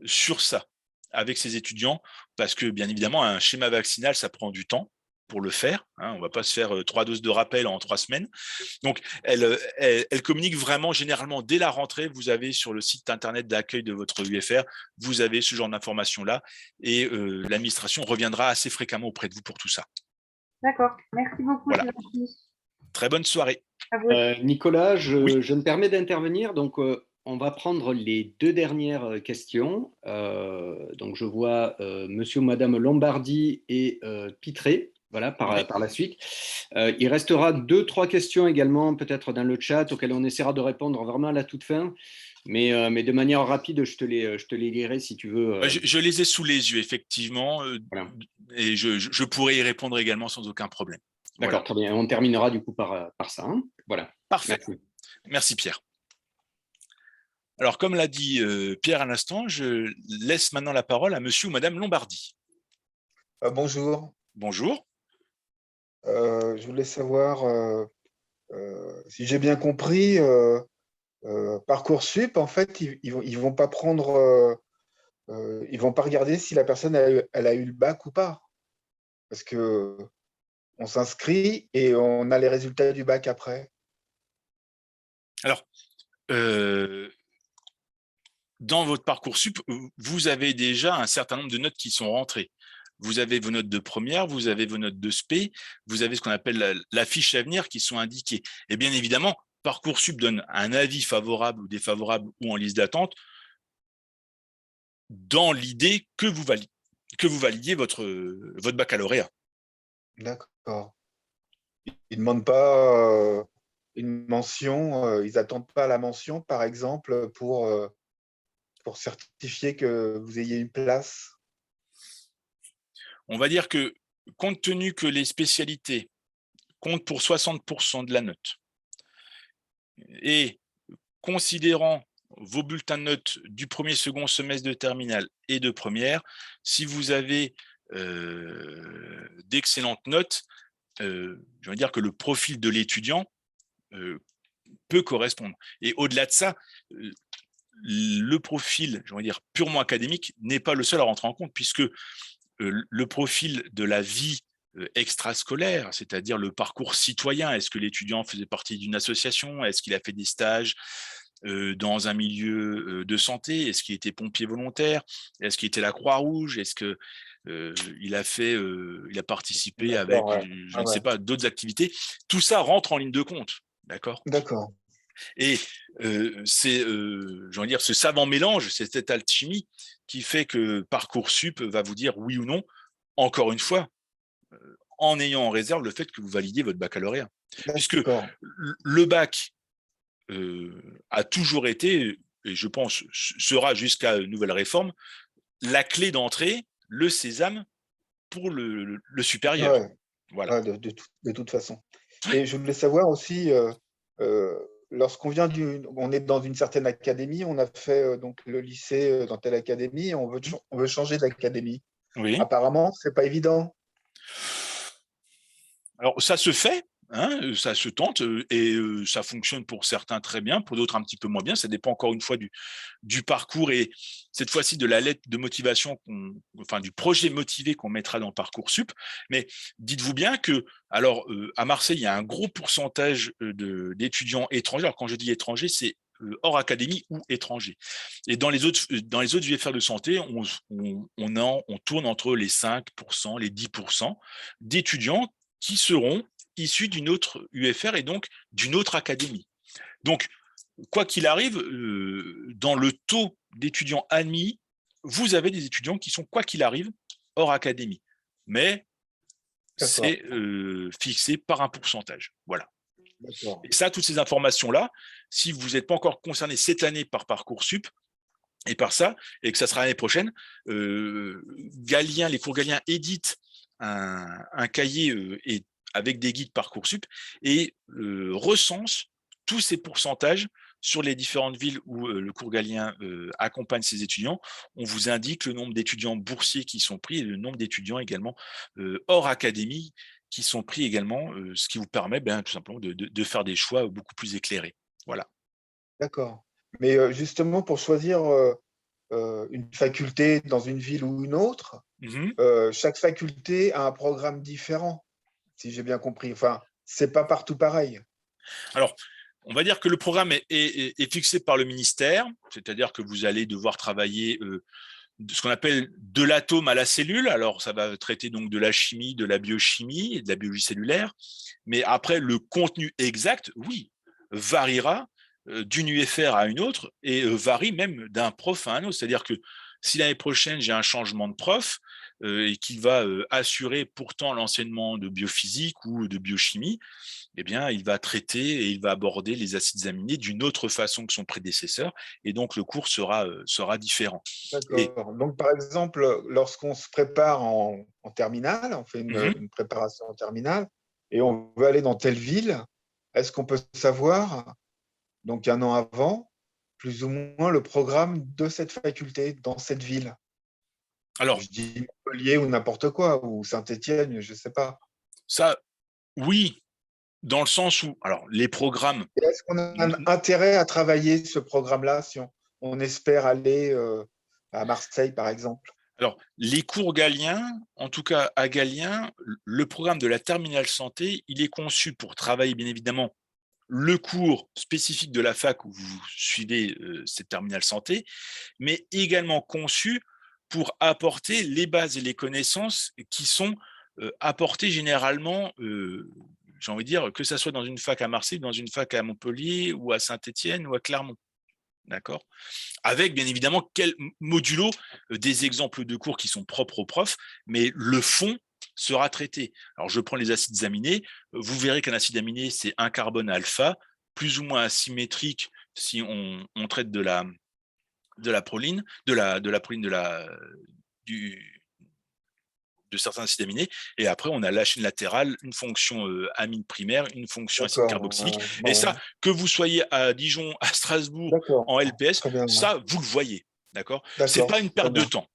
sur ça avec ces étudiants, parce que, bien évidemment, un schéma vaccinal, ça prend du temps. pour le faire. On ne va pas se faire 3 doses de rappel en 3 semaines. Donc, elle communique vraiment généralement dès la rentrée. Vous avez sur le site internet d'accueil de votre UFR, vous avez ce genre d'informations-là et l'administration reviendra assez fréquemment auprès de vous pour tout ça. D'accord, merci beaucoup. Voilà. Très bonne soirée. Nicolas, je me permets d'intervenir. Donc, on va prendre les 2 dernières questions. Donc, je vois monsieur ou madame Lombardi et Pitré. Voilà, par la suite. Il restera 2-3 questions également, peut-être dans le chat, auxquelles on essaiera de répondre vraiment à la toute fin. Mais de manière rapide, je te les lirai si tu veux. Je les ai sous les yeux, effectivement. Voilà. Et je pourrai y répondre également sans aucun problème. D'accord, Voilà. très bien. On terminera du coup par ça. Voilà. Parfait. Merci Pierre. Alors, comme l'a dit Pierre à l'instant, je laisse maintenant la parole à monsieur ou madame Lombardi. Bonjour. Bonjour. Je voulais savoir, si j'ai bien compris, Parcoursup, en fait, ils vont pas prendre, ils vont pas regarder si la personne elle a eu le bac ou pas. Parce que on s'inscrit et on a les résultats du bac après. Alors, dans votre Parcoursup, vous avez déjà un certain nombre de notes qui sont rentrées. Vous avez vos notes de première, vous avez vos notes de spé, vous avez ce qu'on appelle la fiche à venir qui sont indiquées. Et bien évidemment, Parcoursup donne un avis favorable ou défavorable ou en liste d'attente dans l'idée que vous validiez votre baccalauréat. D'accord. Ils ne demandent pas une mention, ils n'attendent pas la mention, par exemple, pour certifier que vous ayez une place. On va dire que, compte tenu que les spécialités comptent pour 60% de la note, et considérant vos bulletins de notes du premier, second semestre de terminale et de première, si vous avez d'excellentes notes, je veux dire que le profil de l'étudiant peut correspondre. Et au-delà de ça, le profil, je veux dire, purement académique n'est pas le seul à rentrer en compte, puisque le profil de la vie extrascolaire, c'est-à-dire le parcours citoyen, est-ce que l'étudiant faisait partie d'une association, est-ce qu'il a fait des stages dans un milieu de santé, est-ce qu'il était pompier volontaire, est-ce qu'il était la Croix-Rouge, est-ce que il a participé avec, je ne sais pas, d'autres activités. Tout ça rentre en ligne de compte, d'accord ? D'accord. Et c'est, je veux dire, ce savant mélange, c'est cette alchimie qui fait que Parcoursup va vous dire oui ou non, encore une fois, en ayant en réserve le fait que vous validiez votre baccalauréat. Puisque le bac a toujours été, et je pense sera jusqu'à une nouvelle réforme, la clé d'entrée, le sésame pour le supérieur. Ouais. Voilà. Ouais, de toute façon. Et je voulais savoir aussi, lorsqu'on on est dans une certaine académie, on a fait donc le lycée dans telle académie, et on veut changer d'académie. Oui. Apparemment, c'est pas évident. Alors, ça se fait, hein, ça se tente, et ça fonctionne pour certains très bien, pour d'autres un petit peu moins bien. Ça dépend encore une fois du parcours et cette fois-ci de la lettre de motivation, du projet motivé qu'on mettra dans Parcoursup. Mais dites-vous bien que, alors, à Marseille, il y a un gros pourcentage d'étudiants étrangers. Alors, quand je dis étrangers, c'est hors académie ou étrangers. Et dans les autres UFR de santé, on tourne entre les 5%, les 10% d'étudiants qui seront issus d'une autre UFR et donc d'une autre académie. Donc, quoi qu'il arrive, dans le taux d'étudiants admis, vous avez des étudiants qui sont, quoi qu'il arrive, hors académie. Mais c'est fixé par un pourcentage. Voilà. Et ça, toutes ces informations-là, si vous n'êtes pas encore concerné cette année par Parcoursup, et par ça, et que ça sera l'année prochaine, les cours Galien éditent un cahier avec des guides Parcoursup et recense tous ces pourcentages sur les différentes villes où le cours Galien accompagne ses étudiants. On vous indique le nombre d'étudiants boursiers qui sont pris et le nombre d'étudiants également hors académie qui sont pris également, ce qui vous permet tout simplement de faire des choix beaucoup plus éclairés. Voilà. D'accord. Mais justement, pour choisir une faculté dans une ville ou une autre, chaque faculté a un programme différent. si j'ai bien compris. Enfin, c'est pas partout pareil. Alors, on va dire que le programme est fixé par le ministère, c'est-à-dire que vous allez devoir travailler ce qu'on appelle de l'atome à la cellule. Alors, ça va traiter donc de la chimie, de la biochimie et de la biologie cellulaire. Mais après, le contenu exact, oui, variera d'une UFR à une autre et varie même d'un prof à un autre. C'est-à-dire que si l'année prochaine, j'ai un changement de prof et qu'il va assurer pourtant l'enseignement de biophysique ou de biochimie, eh bien, il va traiter et il va aborder les acides aminés d'une autre façon que son prédécesseur, et donc le cours sera différent. D'accord. Donc, par exemple, lorsqu'on se prépare en terminale, on fait une préparation en terminale, et on veut aller dans telle ville, est-ce qu'on peut savoir, donc un an avant, plus ou moins le programme de cette faculté dans cette ville? Alors, je dis Montpellier ou n'importe quoi, ou Saint-Étienne, je ne sais pas. Ça, oui, dans le sens où, alors, les programmes… Est-ce qu'on a un intérêt à travailler ce programme-là si on espère aller à Marseille, par exemple? Alors, les cours Galien, en tout cas à Galien, le programme de la terminale santé, il est conçu pour travailler, bien évidemment, le cours spécifique de la fac où vous suivez cette terminale santé, mais également conçu pour apporter les bases et les connaissances qui sont apportées généralement, j'ai envie de dire, que ça soit dans une fac à Marseille, dans une fac à Montpellier ou à Saint-Étienne ou à Clermont. D'accord ? Avec, bien évidemment, modulo des exemples de cours qui sont propres aux profs, mais le fond sera traité. Alors, je prends les acides aminés. Vous verrez qu'un acide aminé, c'est un carbone alpha, plus ou moins asymétrique si on traite de la proline, de certains acides aminés, et après on a la chaîne latérale, une fonction amine primaire, une fonction acide carboxylique, et ça, que vous soyez à Dijon, à Strasbourg, en LPS, ça, vous le voyez, d'accord ? C'est pas une perte de temps,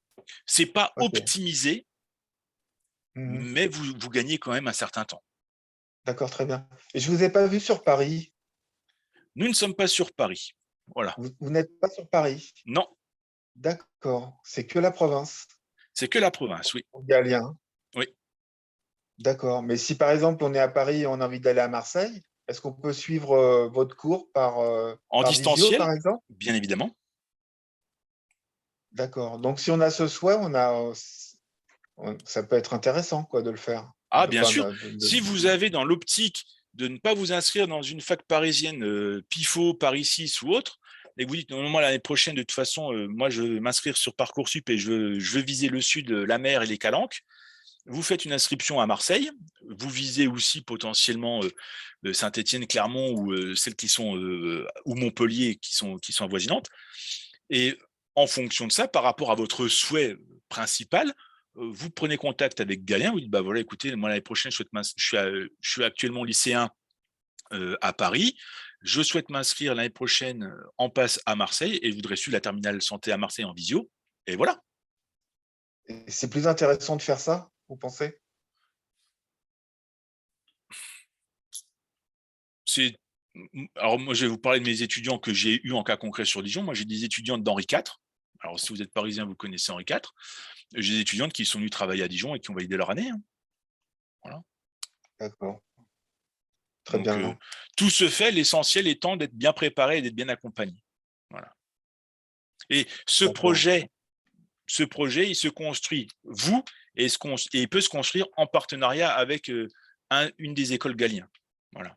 c'est pas optimisé, mais vous gagnez quand même un certain temps. D'accord, très bien. Et je ne vous ai pas vu sur Paris. Nous ne sommes pas sur Paris, voilà. Vous n'êtes pas sur Paris? Non. D'accord, c'est que la province. C'est que la province, oui. Galien. Oui. D'accord. Mais si par exemple on est à Paris et on a envie d'aller à Marseille, est-ce qu'on peut suivre votre cours en distanciel, visio, par exemple? Bien évidemment. D'accord. Donc si on a ce souhait, ça peut être intéressant de le faire. Ah, bien sûr. Si vous avez dans l'optique de ne pas vous inscrire dans une fac parisienne, PIFO, Paris 6 ou autre, et que vous dites, normalement, l'année prochaine, de toute façon, moi, je veux m'inscrire sur Parcoursup et je veux viser le sud, la mer et les calanques, vous faites une inscription à Marseille, vous visez aussi potentiellement Saint-Étienne, Clermont ou celles qui sont, ou Montpellier qui sont avoisinantes. Et en fonction de ça, par rapport à votre souhait principal, vous prenez contact avec Galien, vous dites, bah voilà, écoutez, moi l'année prochaine, je suis actuellement lycéen à Paris, je souhaite m'inscrire l'année prochaine en passe à Marseille et je voudrais suivre la terminale santé à Marseille en visio. Et voilà. C'est plus intéressant de faire ça, vous pensez? Alors moi, je vais vous parler de mes étudiants que j'ai eus en cas concret sur Dijon. Moi, j'ai des étudiantes d'Henri IV. Alors, si vous êtes parisien, vous connaissez Henri IV. J'ai des étudiantes qui sont venues travailler à Dijon et qui ont validé leur année. Voilà. D'accord. Très bien. Tout se fait, l'essentiel étant d'être bien préparé et d'être bien accompagné. Voilà. Et ce projet, il se construit, et il peut se construire en partenariat avec une des écoles Galien. Voilà.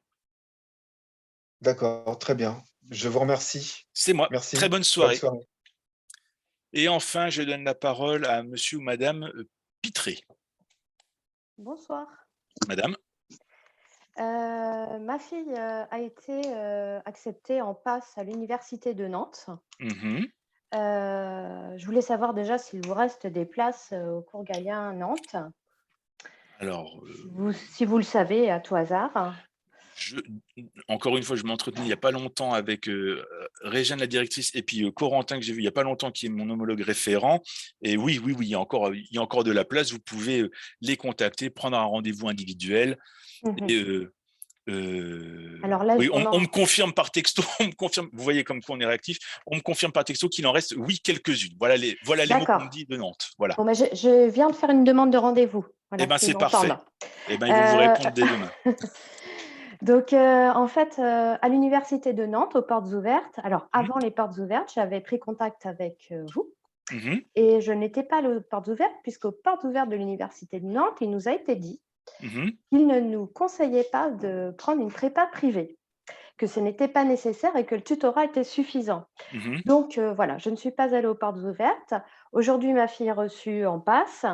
D'accord, très bien. Je vous remercie. C'est moi. Merci. Très bonne soirée. Bonne soirée. Et enfin, je donne la parole à monsieur ou madame Pitré. Bonsoir. Madame. Ma fille a été acceptée en passe à l'université de Nantes. Je voulais savoir déjà s'il vous reste des places au cours Galien à Nantes. Alors, si vous le savez, à tout hasard. Encore une fois, je m'entretenais il n'y a pas longtemps avec Réjeanne, la directrice, et puis Corentin, que j'ai vu il n'y a pas longtemps, qui est mon homologue référent. Et oui, il y a encore de la place. Vous pouvez les contacter, prendre un rendez-vous individuel. Et, alors là, on me confirme par texto, vous voyez comme quoi on est réactif, on me confirme par texto qu'il en reste, quelques-unes. Voilà les mots qu'on me dit de Nantes. Voilà. Bon, je viens de faire une demande de rendez-vous. Voilà, Eh bien, s'ils c'est parfait. m'entendent. Eh bien, ils vont vous répondre dès demain. Donc, en fait, à l'université de Nantes, aux portes ouvertes, alors avant les portes ouvertes, j'avais pris contact avec vous. Et je n'étais pas aux portes ouvertes, puisqu'aux portes ouvertes de l'université de Nantes, il nous a été dit qu'il ne nous conseillait pas de prendre une prépa privée, que ce n'était pas nécessaire et que le tutorat était suffisant. Donc, voilà, je ne suis pas allée aux portes ouvertes. Aujourd'hui, ma fille est reçue en PASS,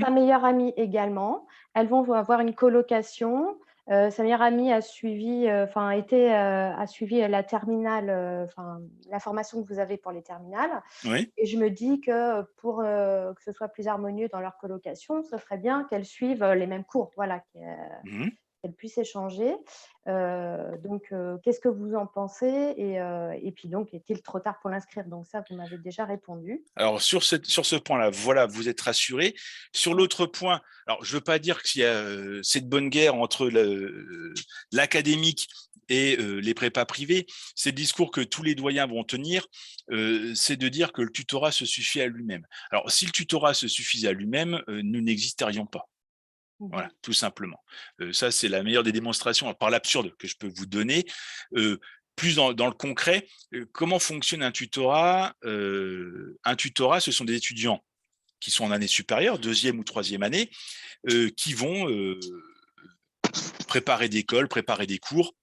sa meilleure amie également. Elles vont avoir une colocation. Sa meilleure amie a suivi, a suivi la terminale, la formation que vous avez pour les terminales. Oui. Et je me dis que pour que ce soit plus harmonieux dans leur colocation, ce serait bien qu'elles suivent les mêmes cours, voilà, qu'elles puissent échanger. Donc, qu'est-ce que vous en pensez? Et puis donc, est-il trop tard pour l'inscrire? Donc ça, vous m'avez déjà répondu. Alors, sur ce point-là, voilà, vous êtes rassurés. Sur l'autre point, alors je ne veux pas dire qu'il y a cette bonne guerre entre l'académique et les prépas privés. C'est le discours que tous les doyens vont tenir, c'est de dire que le tutorat se suffit à lui-même. Alors, si le tutorat se suffisait à lui-même, nous n'existerions pas. Voilà, tout simplement. Ça, c'est la meilleure des démonstrations par l'absurde que je peux vous donner. Plus dans le concret, comment fonctionne un tutorat? Un tutorat, ce sont des étudiants qui sont en année supérieure, 2e ou 3e année, qui vont préparer des cours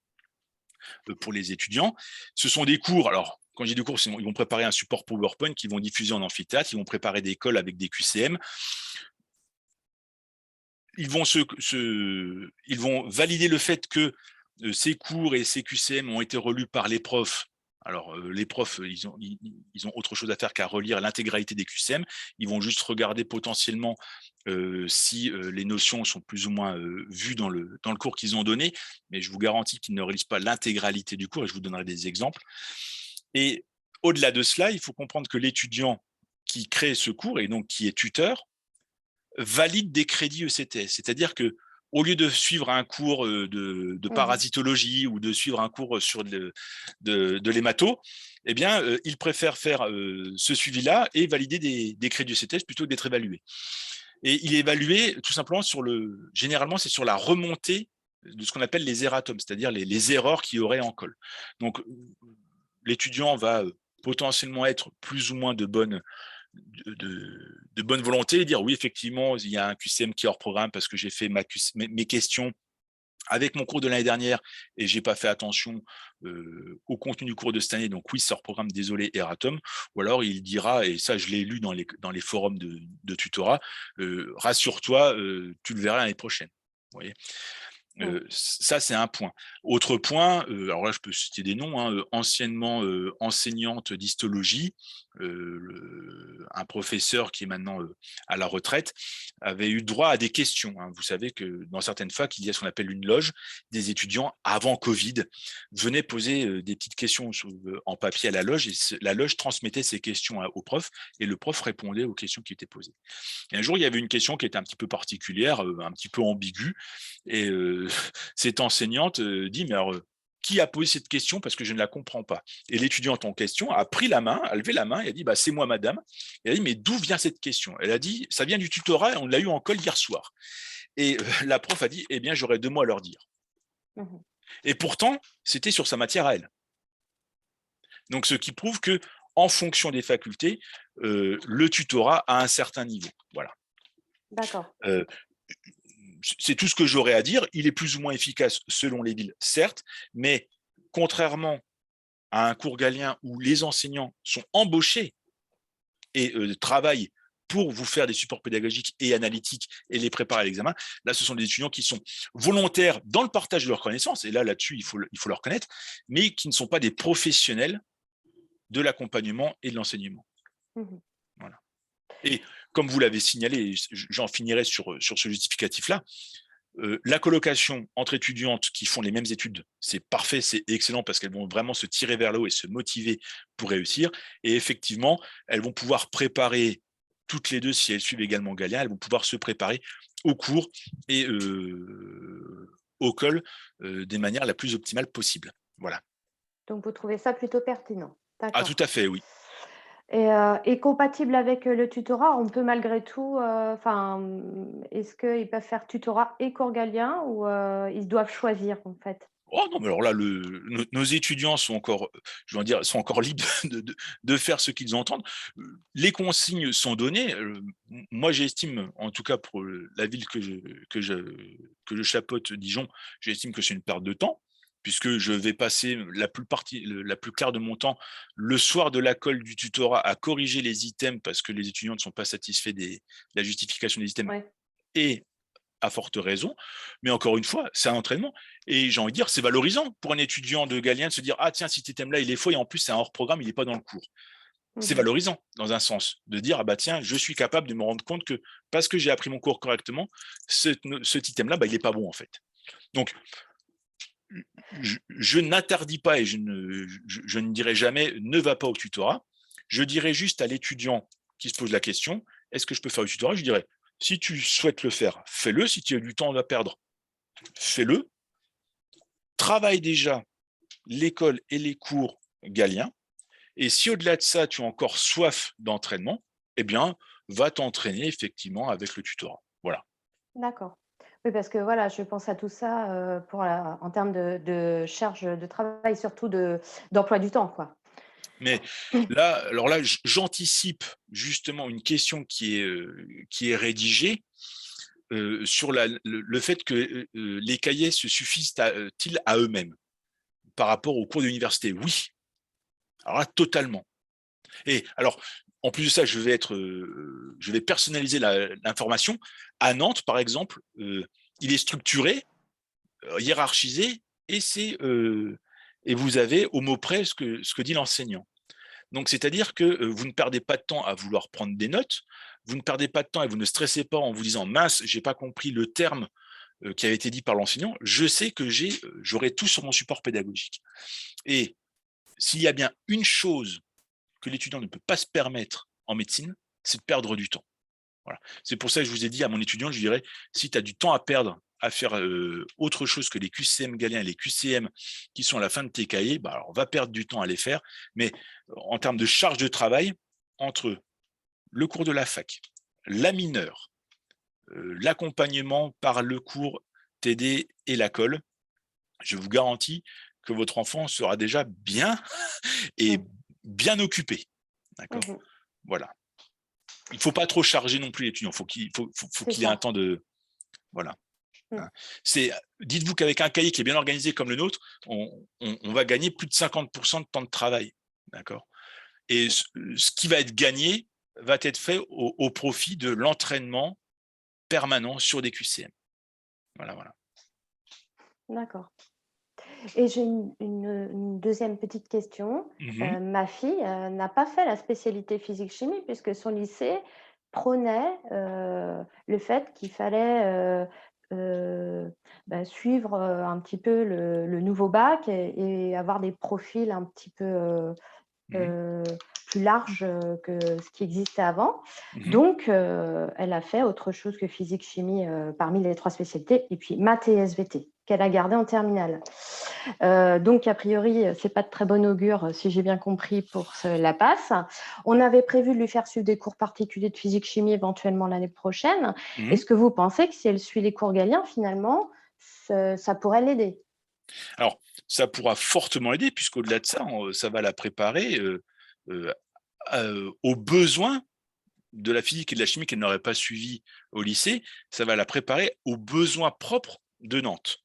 pour les étudiants. Ce sont des cours, alors quand j'ai des cours, ils vont préparer un support PowerPoint qu'ils vont diffuser en amphithéâtre, ils vont préparer des cols avec des QCM. Ils vont valider le fait que ces cours et ces QCM ont été relus par les profs. Alors, les profs, ils ont autre chose à faire qu'à relire l'intégralité des QCM. Ils vont juste regarder potentiellement si les notions sont plus ou moins vues dans le cours qu'ils ont donné. Mais je vous garantis qu'ils ne relisent pas l'intégralité du cours et je vous donnerai des exemples. Et au-delà de cela, il faut comprendre que l'étudiant qui crée ce cours et donc qui est tuteur, valide des crédits ECTS. C'est-à-dire que au lieu de suivre un cours de parasitologie ou de suivre un cours sur de l'hémato, eh bien, il préfère faire ce suivi-là et valider des crédits ECTS plutôt que d'être évalué. Et il est évalué tout simplement généralement, c'est sur la remontée de ce qu'on appelle les erratums, c'est-à-dire les erreurs qu'il y aurait en colle. Donc, l'étudiant va potentiellement être plus ou moins de bonne volonté et dire oui, effectivement, il y a un QCM qui est hors programme parce que j'ai fait mes questions avec mon cours de l'année dernière et j'ai pas fait attention au contenu du cours de cette année, donc oui, c'est hors programme, désolé, erratum. Ou alors il dira, et ça je l'ai lu dans les forums de tutorat, rassure-toi, tu le verras l'année prochaine. Vous voyez. Ça, c'est un point. Autre point, alors là, je peux citer des noms, anciennement enseignante d'histologie, un professeur qui est maintenant à la retraite, avait eu droit à des questions. Vous savez que dans certaines facs, il y a ce qu'on appelle une loge. Des étudiants, avant Covid, venaient poser des petites questions en papier à la loge, et la loge transmettait ces questions au prof, et le prof répondait aux questions qui étaient posées. Et un jour, il y avait une question qui était un petit peu particulière, un petit peu ambiguë, et cette enseignante dit, mais alors, qui a posé cette question parce que je ne la comprends pas? Et l'étudiante en question a pris la main, a levé la main et a dit, c'est moi madame. Et elle a dit, mais d'où vient cette question? Elle a dit, ça vient du tutorat et on l'a eu en colle hier soir. Et la prof a dit, eh bien, j'aurais 2 mots à leur dire. Et pourtant, c'était sur sa matière à elle. Donc, ce qui prouve que, en fonction des facultés, le tutorat a un certain niveau. Voilà. D'accord. C'est tout ce que j'aurais à dire. Il est plus ou moins efficace selon les villes, certes, mais contrairement à un cours galien où les enseignants sont embauchés et travaillent pour vous faire des supports pédagogiques et analytiques et les préparer à l'examen, là, ce sont des étudiants qui sont volontaires dans le partage de leurs connaissances, et là-dessus, il faut le reconnaître, mais qui ne sont pas des professionnels de l'accompagnement et de l'enseignement. Voilà. Et comme vous l'avez signalé, j'en finirai sur ce justificatif-là, la colocation entre étudiantes qui font les mêmes études, c'est parfait, c'est excellent parce qu'elles vont vraiment se tirer vers le haut et se motiver pour réussir. Et effectivement, elles vont pouvoir préparer toutes les deux, si elles suivent également Galien, elles vont pouvoir se préparer au cours et au col des manières la plus optimale possible. Voilà. Donc, vous trouvez ça plutôt pertinent? Ah, tout à fait, oui. Et compatible avec le tutorat, on peut malgré tout, est-ce qu'ils peuvent faire tutorat et cours Galien ou ils doivent choisir en fait? Oh non, mais alors là, nos étudiants sont encore, je veux dire, sont encore libres de faire ce qu'ils entendent. Les consignes sont données. Moi, j'estime, en tout cas pour la ville que je chapeaute, Dijon, j'estime que c'est une perte de temps, puisque je vais passer la plus claire de mon temps le soir de la colle du tutorat à corriger les items parce que les étudiants ne sont pas satisfaits de la justification des items. Ouais. Et à forte raison, mais encore une fois, c'est un entraînement. Et j'ai envie de dire, c'est valorisant pour un étudiant de Galien de se dire « Ah tiens, si cet thème-là, il est faux, et en plus, c'est un hors-programme, il n'est pas dans le cours. » C'est valorisant, dans un sens, de dire « Ah bah tiens, je suis capable de me rendre compte que, parce que j'ai appris mon cours correctement, ce item-là, bah, il n'est pas bon, en fait. » Donc, je n'interdis pas, et je ne dirai jamais « Ne va pas au tutorat ». Je dirais juste à l'étudiant qui se pose la question « Est-ce que je peux faire le tutorat ?» Je dirais si tu souhaites le faire, fais-le. Si tu as du temps à perdre, fais-le. Travaille déjà l'école et les cours Galien. Et si au-delà de ça, tu as encore soif d'entraînement, eh bien, va t'entraîner effectivement avec le tutorat. Voilà. D'accord. Oui, parce que voilà, je pense à tout ça en termes de charge de travail, surtout d'emploi du temps, quoi. Mais là, alors là, j'anticipe justement une question qui est rédigée sur le fait que les cahiers se suffisent-ils à eux-mêmes par rapport aux cours d'université. Oui. Alors là, totalement. Et alors, en plus de ça, je vais personnaliser l'information. À Nantes, par exemple, il est structuré, hiérarchisé, et vous avez au mot près ce que dit l'enseignant. Donc, c'est-à-dire que vous ne perdez pas de temps à vouloir prendre des notes, vous ne perdez pas de temps et vous ne stressez pas en vous disant « mince, j'ai pas compris le terme qui avait été dit par l'enseignant, je sais que j'aurai tout sur mon support pédagogique. » Et s'il y a bien une chose que l'étudiant ne peut pas se permettre en médecine, c'est de perdre du temps. Voilà. C'est pour ça que je vous ai dit à mon étudiant, je dirais, si tu as du temps à perdre à faire autre chose que les QCM Galien et les QCM qui sont à la fin de tes cahiers, bah alors on va perdre du temps à les faire, mais en termes de charge de travail, entre le cours de la fac, la mineure, l'accompagnement par le cours TD et la colle, je vous garantis que votre enfant sera déjà bien et bien occupé. D'accord ? Voilà. Il ne faut pas trop charger non plus l'étudiant. Faut qu'il ait un temps de... Voilà. Dites-vous qu'avec un cahier qui est bien organisé comme le nôtre, on va gagner plus de 50% de temps de travail. D'accord ? Et ce qui va être gagné va être fait au profit de l'entraînement permanent sur des QCM. Voilà. D'accord. Et j'ai une deuxième petite question. Ma fille n'a pas fait la spécialité physique-chimie puisque son lycée prônait le fait qu'il fallait suivre un petit peu le nouveau bac et avoir des profils un petit peu plus larges que ce qui existait avant. Donc, elle a fait autre chose que physique-chimie parmi les 3 spécialités, et puis maths et SVT, qu'elle a gardé en terminale. Donc, a priori, ce n'est pas de très bon augure, si j'ai bien compris, pour la passe. On avait prévu de lui faire suivre des cours particuliers de physique-chimie éventuellement l'année prochaine. Est-ce que vous pensez que si elle suit les cours Galien, finalement, ça pourrait l'aider ? Alors, ça pourra fortement l'aider, puisqu'au-delà de ça, ça va la préparer aux besoins de la physique et de la chimie qu'elle n'aurait pas suivi au lycée. Ça va la préparer aux besoins propres de Nantes.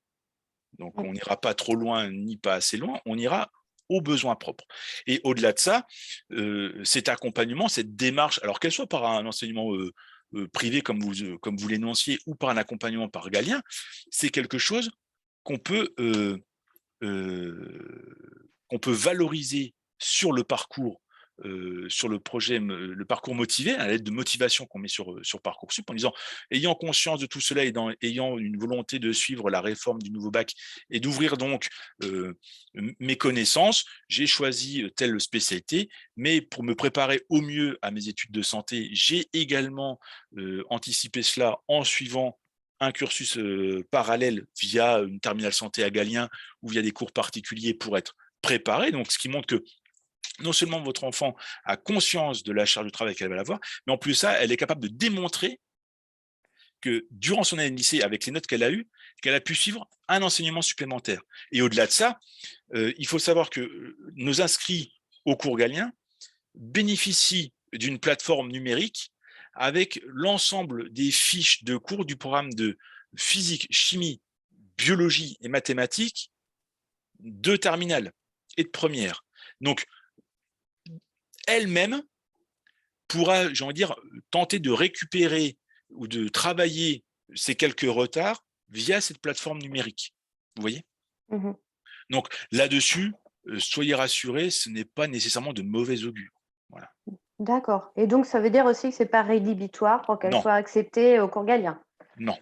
Donc, on n'ira pas trop loin ni pas assez loin, on ira aux besoins propres. Et au-delà de ça, cet accompagnement, cette démarche, alors qu'elle soit par un enseignement privé comme vous l'énonciez ou par un accompagnement par Galien, c'est quelque chose qu'on peut valoriser sur le parcours, sur le projet, le parcours motivé, à l'aide de motivation qu'on met sur Parcoursup, en disant, ayant conscience de tout cela et ayant une volonté de suivre la réforme du nouveau bac et d'ouvrir donc mes connaissances, j'ai choisi telle spécialité, mais pour me préparer au mieux à mes études de santé, j'ai également anticipé cela en suivant un cursus parallèle via une terminale santé à Galien ou via des cours particuliers pour être préparé. Donc, ce qui montre que non seulement votre enfant a conscience de la charge de travail qu'elle va avoir, mais en plus de ça, elle est capable de démontrer que durant son année de lycée, avec les notes qu'elle a eues, qu'elle a pu suivre un enseignement supplémentaire. Et au-delà de ça, il faut savoir que nos inscrits au cours Galien bénéficient d'une plateforme numérique avec l'ensemble des fiches de cours du programme de physique, chimie, biologie et mathématiques de terminale et de première. Donc, elle-même pourra, j'ai envie de dire, tenter de récupérer ou de travailler ces quelques retards via cette plateforme numérique. Vous voyez ? Donc, là-dessus, soyez rassurés, ce n'est pas nécessairement de mauvais augure. Voilà. D'accord. Et donc, ça veut dire aussi que ce n'est pas rédhibitoire pour qu'elle soit acceptée au cours Galien? Non.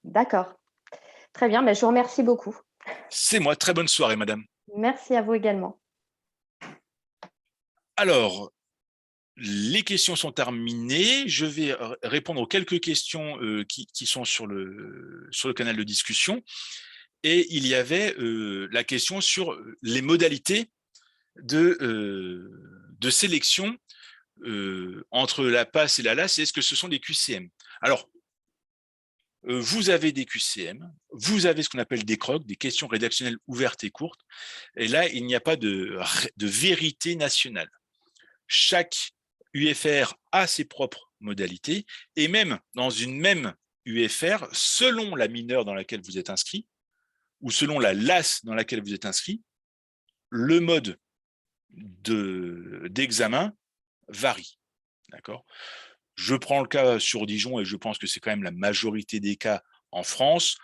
D'accord. Très bien, mais je vous remercie beaucoup. C'est moi. Très bonne soirée, madame. Merci à vous également. Alors, les questions sont terminées. Je vais répondre aux quelques questions qui sont sur le canal de discussion. Et il y avait la question sur les modalités de sélection entre la PASS et la LAS. Est-ce que ce sont des QCM? Alors, vous avez des QCM, vous avez ce qu'on appelle des CROC, des questions rédactionnelles ouvertes et courtes. Et là, il n'y a pas de vérité nationale. Chaque UFR a ses propres modalités, et même dans une même UFR, selon la mineure dans laquelle vous êtes inscrit, ou selon la LAS dans laquelle vous êtes inscrit, le mode d'examen varie. D'accord ? Je prends le cas sur Dijon, et je pense que c'est quand même la majorité des cas en France.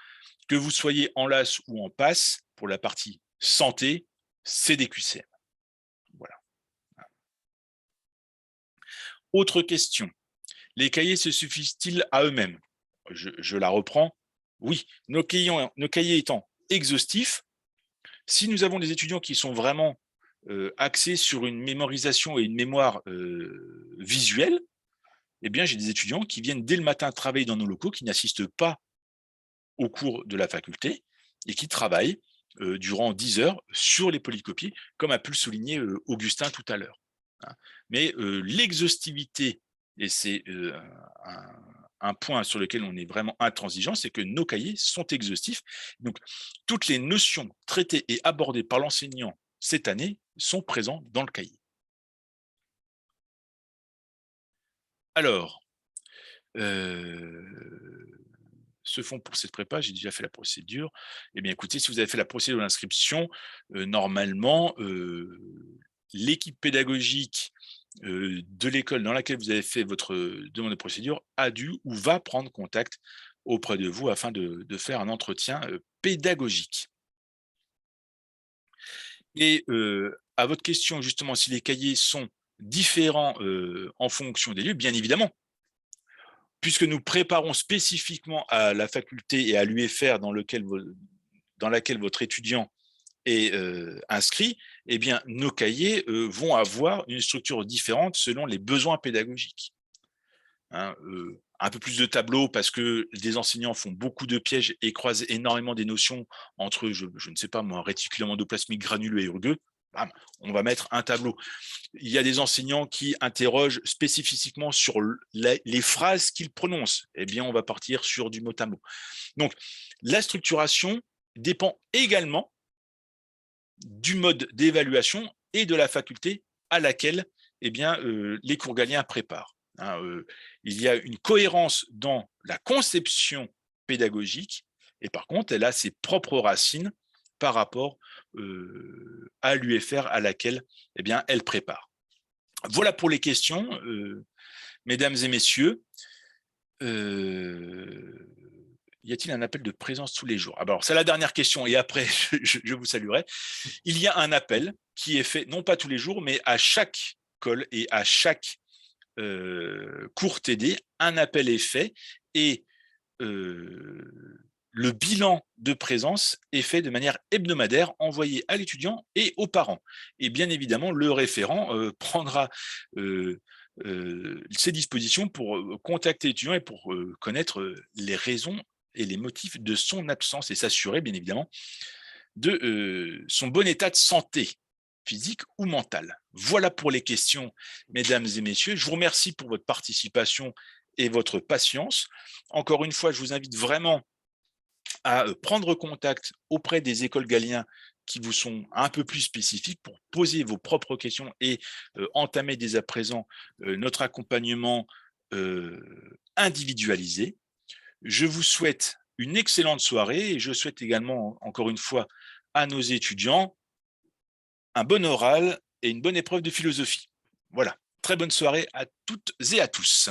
Que vous soyez en LAS ou en PASS, pour la partie santé, c'est des QCM. Voilà. Autre question. Les cahiers se suffisent-ils à eux-mêmes? Je la reprends. Oui, nos cahiers étant exhaustifs, si nous avons des étudiants qui sont vraiment axés sur une mémorisation et une mémoire visuelle, eh bien, j'ai des étudiants qui viennent dès le matin travailler dans nos locaux, qui n'assistent pas au cours de la faculté et qui travaillent durant 10 heures sur les polycopiés, comme a pu le souligner Augustin tout à l'heure. Mais l'exhaustivité, et c'est un point sur lequel on est vraiment intransigeant, c'est que nos cahiers sont exhaustifs. Donc, toutes les notions traitées et abordées par l'enseignant cette année sont présentes dans le cahier. Alors, se font pour cette prépa, j'ai déjà fait la procédure. Eh bien, écoutez, si vous avez fait la procédure d'inscription, normalement, l'équipe pédagogique de l'école dans laquelle vous avez fait votre demande de procédure a dû ou va prendre contact auprès de vous afin de faire un entretien pédagogique. Et à votre question, justement, si les cahiers sont différents en fonction des lieux, bien évidemment, puisque nous préparons spécifiquement à la faculté et à l'UFR dans laquelle votre étudiant est inscrit, eh bien, nos cahiers vont avoir une structure différente selon les besoins pédagogiques. Un peu plus de tableaux parce que des enseignants font beaucoup de pièges et croisent énormément des notions entre, je ne sais pas moi, réticulum endoplasmique granuleux et rugueux. Bam, on va mettre un tableau. Il y a des enseignants qui interrogent spécifiquement sur les phrases qu'ils prononcent. Eh bien, on va partir sur du mot à mot. Donc, la structuration dépend également du mode d'évaluation et de la faculté à laquelle eh bien, les cours Galiens préparent. Il y a une cohérence dans la conception pédagogique et par contre, elle a ses propres racines par rapport à l'UFR à laquelle eh bien, elle prépare. Voilà pour les questions, mesdames et messieurs. Y a-t-il un appel de présence tous les jours? Alors, c'est la dernière question et après, je vous saluerai. Il y a un appel qui est fait, non pas tous les jours, mais à chaque colle et à chaque cours TD, un appel est fait et le bilan de présence est fait de manière hebdomadaire, envoyé à l'étudiant et aux parents. Et bien évidemment, le référent prendra ses dispositions pour contacter l'étudiant et pour connaître les raisons et les motifs de son absence et s'assurer, bien évidemment, de son bon état de santé. physique ou mentale. Voilà pour les questions, mesdames et messieurs. Je vous remercie pour votre participation et votre patience. Encore une fois, je vous invite vraiment à prendre contact auprès des écoles Galien qui vous sont un peu plus spécifiques pour poser vos propres questions et entamer dès à présent notre accompagnement individualisé. Je vous souhaite une excellente soirée et je souhaite également, encore une fois, à nos étudiants un bon oral et une bonne épreuve de philosophie. Voilà, très bonne soirée à toutes et à tous.